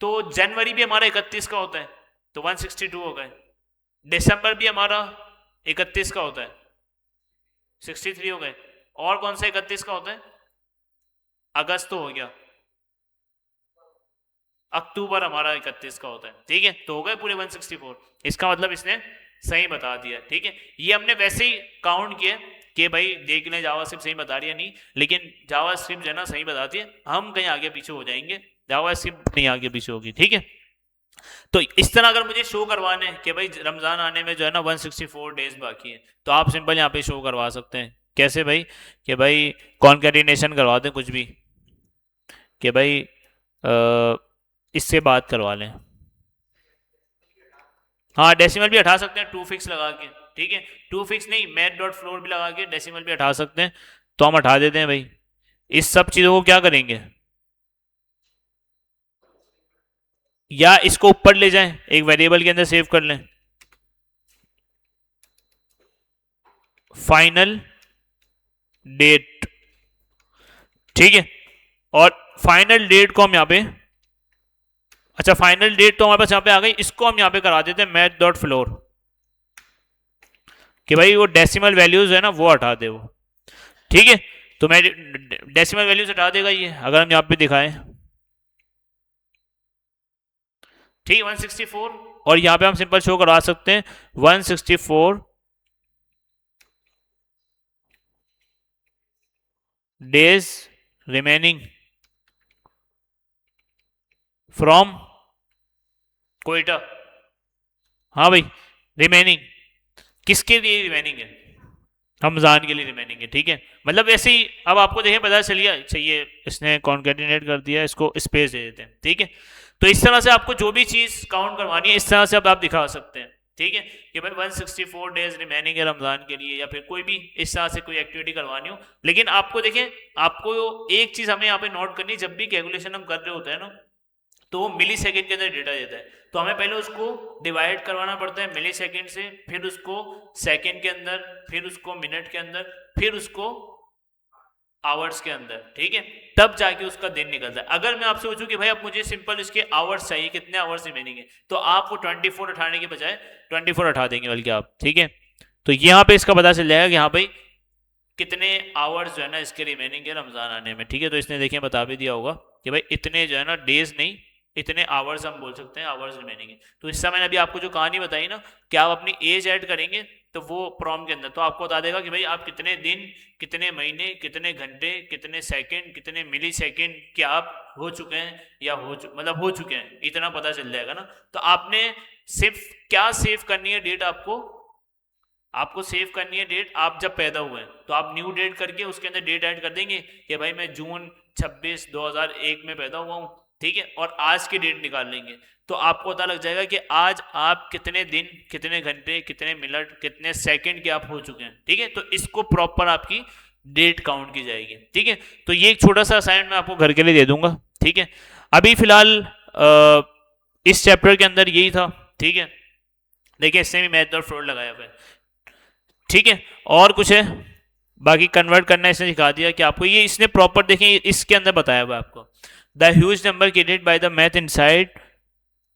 तो जनवरी भी हमारा 31 का होता है, तो 162 हो गए। दिसंबर भी हमारा 31 का होता है, 63 हो गए। और कौन सा 31 का होता है, अगस्त तो हो गया, अक्टूबर हमारा 31 का होता है। ठीक है, तो हो गए पूरे 164। इसका मतलब इसने सही बता दिया। ठीक है, ये हमने वैसे ही काउंट किया कि भाई देख लें जावास्क्रिप्ट सही बता रही है नहीं, लेकिन जावास्क्रिप्ट जो है ना सही बताती है, हम कहीं आगे पीछे हो जाएंगे, जावास्क्रिप्ट नहीं आगे पीछे होगी। ठीक है, तो इस तरह अगर मुझे शो करवाने कि भाई रमजान आने में जो है ना 164 डेज बाकी है, तो आप सिंपल यहाँ पे शो करवा सकते हैं। कैसे भाई, कि भाई कॉन्कैटिनेशन करवा दें कुछ भी, कि भाई इससे बात करवा लें। हाँ, डेसिमल भी हटा सकते हैं टू फिक्स लगा के। ठीक है, टू फिक्स नहीं, मैथ डॉट फ्लोर भी लगा के डेसिमल भी हटा सकते हैं, तो हम हटा देते हैं भाई। इस सब चीज़ों को क्या करेंगे, या इसको ऊपर ले जाएं, एक वेरिएबल के अंदर सेव कर लें, फाइनल डेट। ठीक है, और फाइनल डेट को हम यहाँ पे, अच्छा फाइनल डेट तो हमारे पास यहाँ पे आ गई, इसको हम यहाँ पे करा देते हैं मैथ डॉट फ्लोर, कि भाई वो डेसिमल वैल्यूज है ना वो हटा दे वो। ठीक है, तो मैं डेसिमल वैल्यूज हटा देगा ये, अगर हम यहाँ पे दिखाएं। ठीक है, 164, और यहाँ पे हम सिंपल शो करवा सकते हैं 164 डेज रिमेनिंग फ्रॉम कोयटा। हाँ भाई, रिमेनिंग किसके लिए रिमेनिंग है, रमजान के लिए रिमेनिंग है। ठीक है, मतलब ऐसे ही अब आपको देखिए पता चलिए चाहिए, इसने कॉन्केटिनेट कर दिया, इसको स्पेस दे देते हैं। ठीक है, तो इस तरह से आपको जो भी चीज़ काउंट करवानी है इस तरह से अब आप दिखा सकते हैं। ठीक है, कि भाई 164 डेज रिमेनिंग है रमजान के लिए, या फिर कोई भी इस तरह से कोई एक्टिविटी करवानी हो। लेकिन आपको देखें, आपको एक चीज़ हमें यहाँ पे नोट करनी, जब भी कैलकुलेशन हम कर रहे होते हैं ना, तो वो मिली सेकेंड के अंदर डेटा देता है, तो हमें पहले उसको डिवाइड करवाना पड़ता है मिली सेकेंड से, फिर उसको सेकेंड के अंदर, फिर उसको मिनट के अंदर, फिर उसको आवर्स के अंदर, ठीक है, तब जाके उसका दिन निकलता है। अगर मैं आपसे पूछूं कि भाई अब मुझे सिंपल इसके आवर्स चाहिए, कितने आवर्स रिमेनिंग है, तो आप वो 24 उठाने के बजाय 24 उठा देंगे बल्कि आप, ठीक है। तो यहाँ पे इसका पता चल जाएगा कि हाँ भाई कितने आवर्स जो है ना इसके रिमेनिंग है रमजान आने में, ठीक है। तो इसने देखिए बता भी दिया होगा कि भाई इतने जो है ना डेज नहीं, इतने आवर्स हम बोल सकते हैं, आवर्स रिमेनिंग है। तो इस समय अभी आपको जो कहानी बताई ना कि आप अपनी एज ऐड करेंगे तो वो प्रॉम्प्ट के अंदर तो आपको बता देगा कि भाई आप कितने दिन, कितने महीने, कितने घंटे, कितने सेकंड, कितने मिली सेकंड के आप हो चुके हैं या मतलब हो चुके हैं, इतना पता चल जाएगा ना। तो आपने सिर्फ क्या सेव करनी है डेट, आपको सेव करनी है डेट आप जब पैदा हुए हैं, तो आप न्यू डेट करके उसके अंदर डेट ऐड कर देंगे कि भाई मैं जून 26 2001 में पैदा हुआ हूँ, ठीक है, और आज की डेट निकाल लेंगे। तो आपको पता लग जाएगा कि आज आप कितने दिन, कितने घंटे, कितने मिनट, कितने सेकंड के आप हो चुके हैं, ठीक है। तो इसको प्रॉपर आपकी डेट काउंट की जाएगी, ठीक है। तो ये एक छोटा सा असाइनमेंट मैं आपको घर के लिए दे दूंगा, ठीक है। अभी फिलहाल इस चैप्टर के अंदर यही था, ठीक है। देखिए इसने भी मैथ और फ्रॉड लगाया हुआ है, ठीक है। और कुछ है बाकी कन्वर्ट करना इसने सिखा दिया कि आपको, ये इसने प्रॉपर देखिए इसके अंदर बताया हुआ है आपको, the huge number created by the math inside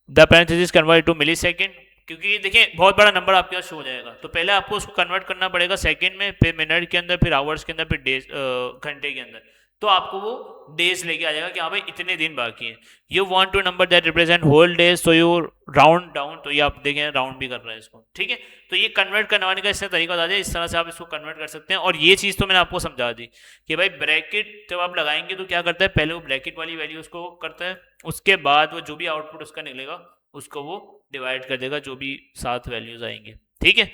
the parenthesis convert to millisecond, क्योंकि देखिए बहुत बड़ा नंबर आपके पास शो हो जाएगा, तो पहले आपको उसको कन्वर्ट करना पड़ेगा सेकंड में, फिर मिनट के अंदर, फिर आवर्स के अंदर, फिर डेज घंटे के अंदर, तो आपको वो डेज लेके आ जाएगा कि हाँ भाई इतने दिन बाकी हैं। You want to number that represent whole days, so you round down, तो ये आप देखें राउंड भी कर रहा है इसको, ठीक है। तो ये कन्वर्ट करवाने का इसने तरीका बता दिया, इस तरह से आप इसको कन्वर्ट कर सकते हैं। और ये चीज़ तो मैंने आपको समझा दी कि भाई ब्रैकेट जब आप लगाएंगे तो क्या करता है, पहले वो ब्रैकेट वाली वैल्यू उसको करता है, उसके बाद वो जो भी आउटपुट उसका निकलेगा उसको वो डिवाइड कर देगा जो भी 7 वैल्यूज आएंगे, ठीक है।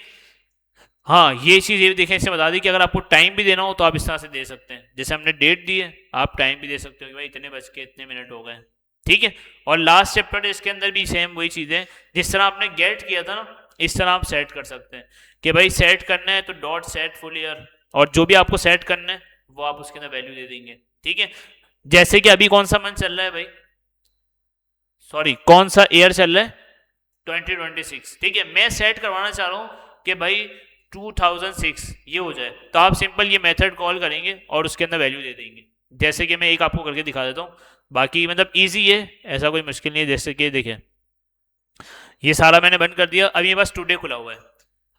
हाँ ये चीज़ ये देखें, इससे बता दी कि अगर आपको टाइम भी देना हो तो आप इस तरह से दे सकते हैं, जैसे हमने डेट दी है आप टाइम भी दे सकते हो कि भाई इतने बज के इतने मिनट हो गए, ठीक है। और लास्ट चैप्टर इसके अंदर भी सेम वही चीज़ है, जिस तरह आपने गेट किया था ना इस तरह आप सेट कर सकते हैं कि भाई सेट करना है तो डॉट सेट फुल ईयर, और जो भी आपको सेट करना है वो आप उसके अंदर वैल्यू दे देंगे, ठीक है। जैसे कि अभी कौन सा मंथ चल रहा है भाई, सॉरी कौन सा ईयर चल रहा है, 2026, ठीक है। मैं सेट करवाना चाह रहा हूँ कि भाई 2006 ये हो जाए, तो आप सिंपल ये मेथड कॉल करेंगे और उसके अंदर वैल्यू दे देंगे। जैसे कि मैं एक आपको करके दिखा देता हूँ, बाकी मतलब इजी है, ऐसा कोई मुश्किल नहीं है। जैसे कि देखिए ये सारा मैंने बंद कर दिया, अभी मेरे पास टुडे खुला हुआ है।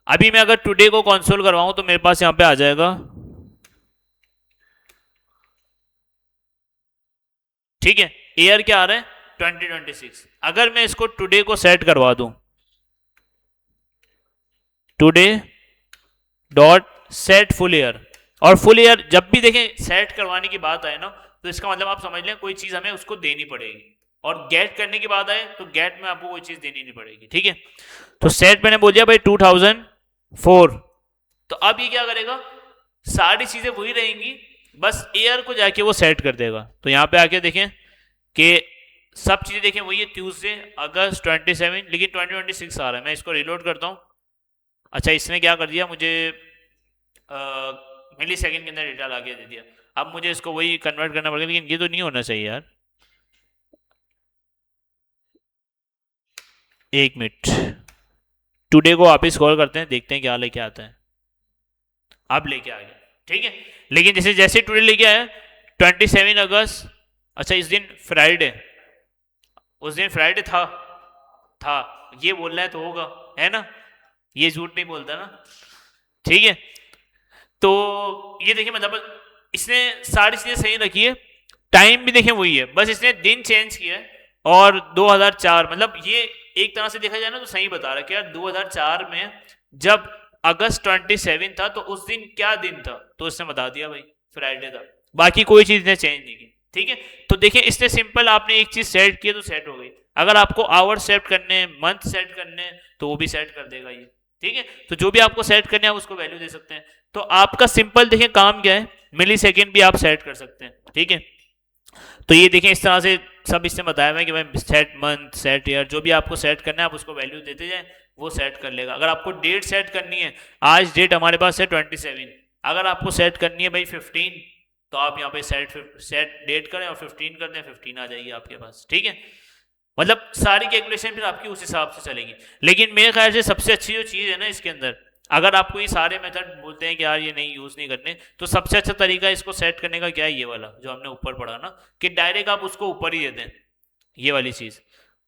अभी मैं अगर टुडे को कंसोल करवाऊं तो मेरे पास यहाँ पे आ जाएगा, ठीक है, ईयर क्या आ रहा है 2026। अगर मैं इसको टुडे को सेट करवा दूं, today dot set full year, और फुल ईयर जब भी देखें सेट करवाने की बात आए ना तो इसका मतलब आप समझ लें कोई चीज हमें उसको देनी पड़ेगी, और गेट करने की बात आए तो गेट में आपको कोई चीज देनी नहीं पड़ेगी, ठीक है। तो सेट मैंने बोल दिया भाई 2004, तो अब ये क्या करेगा, सारी चीजें वही रहेंगी, बस ईयर को जाके वो सेट कर देगा। तो यहाँ पे आके देखें कि सब चीजें देखें वही है, ट्यूसडे अगस्त 27, लेकिन 2026 आ रहा है। मैं इसको रिलोड करता हूँ, अच्छा इसने क्या कर दिया, मुझे मिली सेकेंड के अंदर डेटा ला के दे दिया। अब मुझे इसको वही कन्वर्ट करना पड़ेगा, लेकिन ये तो नहीं होना चाहिए यार, एक मिनट, टुडे को वापिस कॉल करते हैं, देखते हैं क्या लेके आता है। अब लेके आ गया, ठीक है। लेकिन जैसे जैसे टुडे लेके आया 27 अगस्त, अच्छा इस दिन फ्राइडे, उस दिन फ्राइडे था ये बोल रहा है तो होगा, है ना, ये झूठ नहीं बोलता ना, ठीक है। तो ये देखिए मतलब इसने सारी चीजें सही रखी है, टाइम भी देखें वही है, बस इसने दिन चेंज किया है, और 2004 मतलब ये एक तरह से देखा जाए ना तो सही बता रहा है कि यार 2004 में जब अगस्त 27 था तो उस दिन क्या दिन था, तो इसने बता दिया भाई फ्राइडे था, बाकी कोई चीज ने चेंज नहीं की, ठीक है। तो देखिए इसने सिंपल आपने एक चीज सेट की तो सेट हो गई। अगर आपको आवर सेट करने, मंथ सेट करने, तो वो भी सेट कर देगा ये, ठीक है। तो जो भी आपको सेट करने हैं उसको वैल्यू दे सकते हैं। तो आपका सिंपल देखिए काम क्या है, मिली सेकेंड भी आप सेट कर सकते हैं, ठीक है। तो ये देखें इस तरह से सब इसने बताया हुआ है कि भाई सेट मंथ, सेट ईयर, जो भी आपको सेट करना है आप उसको वैल्यू देते जाए, वो सेट कर लेगा। अगर आपको डेट सेट करनी है, आज डेट हमारे पास है 27, अगर आपको सेट करनी है भाई 15, तो आप यहाँ पे सेट डेट करें और 15 कर दें, 15 आ जाएगी आपके पास, ठीक है। मतलब सारी कैलकुलेशन फिर आपकी उस हिसाब से चलेगी। लेकिन मेरे ख्याल से सबसे अच्छी जो चीज़ है ना इसके अंदर, अगर आपको ये सारे मेथड बोलते हैं कि यार ये नहीं यूज़ नहीं करने, तो सबसे अच्छा तरीका इसको सेट करने का क्या है, ये वाला जो हमने ऊपर पढ़ा ना, कि डायरेक्ट आप उसको ऊपर ही दे दें, ये वाली चीज़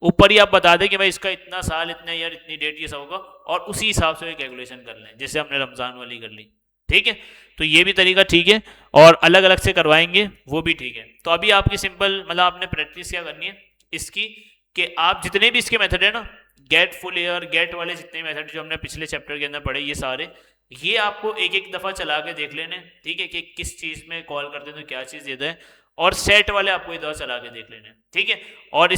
ऊपर ही आप बता दें कि भाई इसका इतना साल इतना ईयर इतनी डेट ये सब होगा, और उसी हिसाब से कैलकुलेशन कर लें जैसे हमने रमज़ान वाली कर ली। ठीक है, तो ये भी तरीका ठीक है, और अलग अलग से करवाएंगे वो भी ठीक है। तो अभी आपकी सिंपल मतलब आपने प्रैक्टिस क्या करनी है इसकी, कि आप जितने भी इसके मेथड है ना, गेट फुल ईयर गेट वाले जितने मेथड जो हमने पिछले चैप्टर के अंदर पढ़े, ये सारे ये आपको एक एक दफ़ा चला के देख लेने। ठीक है, कि किस चीज़ में कॉल करते हैं तो क्या चीज़ देता है, और सेट वाले आपको एक दफ़ा चला के देख लेने। ठीक है, और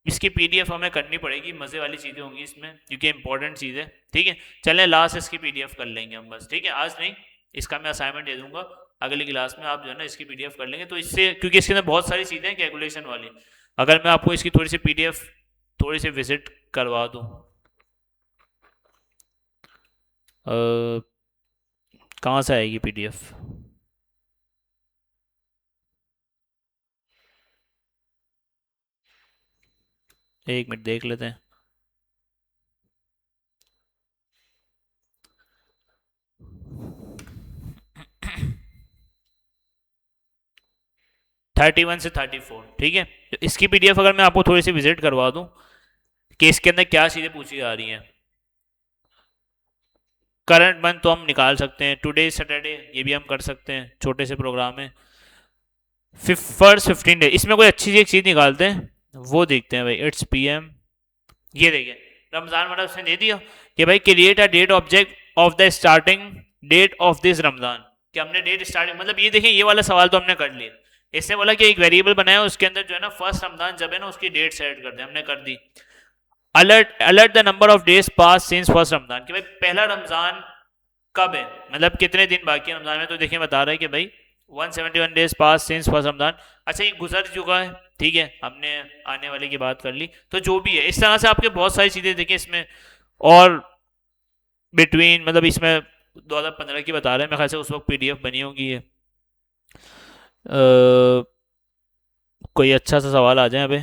इसकी पीडीएफ हमें करनी पड़ेगी, मज़े वाली चीज़ें होंगी इसमें क्योंकि इंपॉर्टेंट चीज़ है। ठीक है, चलें लास्ट इसकी पीडीएफ कर लेंगे हम बस। ठीक है, आज नहीं, इसका मैं असाइनमेंट दे दूंगा, अगली क्लास में आप जो है ना इसकी पीडीएफ कर लेंगे। तो इससे क्योंकि इसके अंदर बहुत सारी चीज़ें हैं कैलकुलेशन वाली, अगर मैं आपको इसकी थोड़ी सी पीडीएफ थोड़ी सी विजिट करवा दूँ, कहाँ से आएगी पीडीएफ? एक मिनट देख लेते हैं। थर्टी वन से 34। ठीक है, तो इसकी पीडीएफ अगर मैं आपको थोड़ी सी विजिट करवा दूं कि इसके अंदर क्या चीज़ें पूछी जा रही हैं। करंट मंथ तो हम निकाल सकते हैं, टुडे सैटरडे ये भी हम कर सकते हैं, छोटे से प्रोग्राम है। फर्स्ट 15 डे, इसमें कोई अच्छी सी एक चीज़ निकालते हैं, वो देखते हैं भाई। इट्स पीएम, ये देखिए रमज़ान वाला उसने दे दिया कि भाई create a date object of the starting date of this Ramzan, कि हमने डेट स्टार्टिंग मतलब ये देखिए, ये वाला सवाल तो हमने कर लिया। इसने बोला कि एक वेरिएबल बनाया उसके अंदर जो है ना फर्स्ट रमज़ान जब है ना उसकी डेट सेट कर दे, हमने कर दी। Alert the number of days pass since first Ramzan, कि भाई पहला रमज़ान कब है, मतलब कितने दिन बाकी है रमज़ान में। तो देखिए बता रहा है कि भाई 171 days pass since first Ramzan. अच्छा ये गुजर चुका है, ठीक है, हमने आने वाले की बात कर ली। तो जो भी है इस तरह से आपके बहुत सारी चीज़ें देखिए इसमें, और बिटवीन मतलब इसमें 2015 की बता रहे हैं, मेरे ख्याल से उस वक्त पीडीएफ बनी होगी ये। कोई अच्छा सा सवाल आ जाए अभी,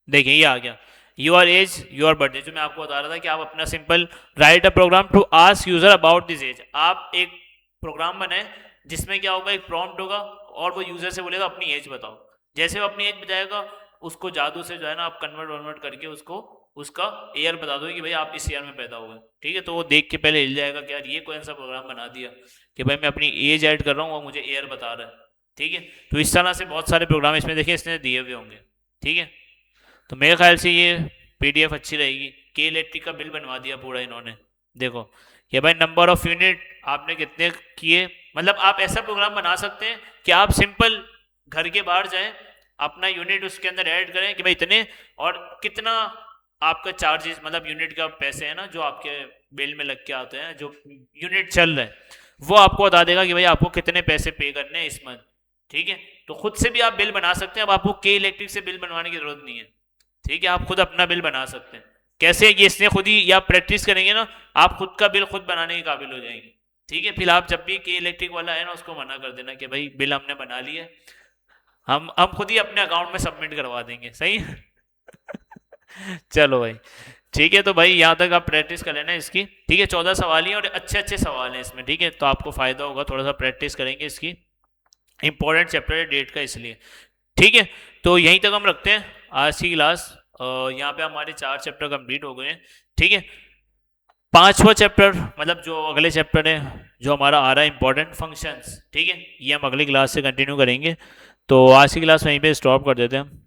देखिए ये आ गया, योर एज योर बर्थडे, जो मैं आपको बता रहा था कि आप अपना simple write a program to ask user about this age. आप एक प्रोग्राम बनाए जिसमें क्या होगा, एक प्रॉम्प्ट होगा और वो यूजर से बोलेगा अपनी एज बताओ। जैसे वो अपनी एज बताएगा उसको जादू से जो है ना आप कन्वर्ट करके उसको उसका ईयर बता दोगे कि भाई आप इस ईयर में पैदा हुए। ठीक है, तो वो देख के पहले हिल जाएगा कि यार ये कौन सा प्रोग्राम बना दिया कि भाई मैं अपनी एज ऐड कर रहा हूँ और मुझे ईयर बता रहा है। ठीक है, तो इस तरह से बहुत सारे प्रोग्राम इसमें देखिए इसने दिए हुए होंगे। ठीक है, तो मेरे ख्याल से ये पीडीएफ अच्छी रहेगी। के इलेक्ट्रिक का बिल बनवा दिया पूरा इन्होंने, देखो कि भाई नंबर ऑफ यूनिट आपने कितने किए, मतलब आप ऐसा प्रोग्राम बना सकते हैं कि आप सिंपल घर के बाहर जाएं, अपना यूनिट उसके अंदर ऐड करें कि भाई इतने और कितना आपका चार्जेस, मतलब यूनिट का पैसे है ना जो आपके बिल में लग के आते हैं, जो यूनिट चल रहे हैं वो आपको बता देगा कि भाई आपको कितने पैसे पे करने हैं इस मंथ। ठीक है, तो खुद से भी आप बिल बना सकते हैं, अब आपको के इलेक्ट्रिक से बिल बनवाने की जरूरत नहीं है। ठीक है, आप खुद अपना बिल बना सकते हैं। कैसे, ये इसने खुद ही, या प्रैक्टिस करेंगे ना आप खुद का बिल खुद बनाने के काबिल हो जाएंगे। ठीक है, फिर आप जब भी के इलेक्ट्रिक वाला है ना उसको मना कर देना कि भाई बिल हमने बना लिया है, हम खुद ही अपने अकाउंट में सबमिट करवा देंगे। सही है? चलो भाई ठीक है, तो भाई यहाँ तक आप प्रैक्टिस कर लेना इसकी। ठीक है, 14 सवाल ही और अच्छे अच्छे सवाल हैं इसमें। ठीक है, तो आपको फायदा होगा, थोड़ा सा प्रैक्टिस करेंगे इसकी, इंपॉर्टेंट चैप्टर है डेट का इसलिए। ठीक है, तो यहीं तक हम रखते हैं आज की क्लास। यहाँ पे हमारे 4 चैप्टर कंप्लीट हो गए हैं। ठीक है, 5वां चैप्टर मतलब जो अगले चैप्टर है जो हमारा आ रहा है इंपॉर्टेंट फंक्शंस। ठीक है, ये हम अगली क्लास से कंटिन्यू करेंगे। तो आज की क्लास वहीं पे स्टॉप कर देते हैं हम।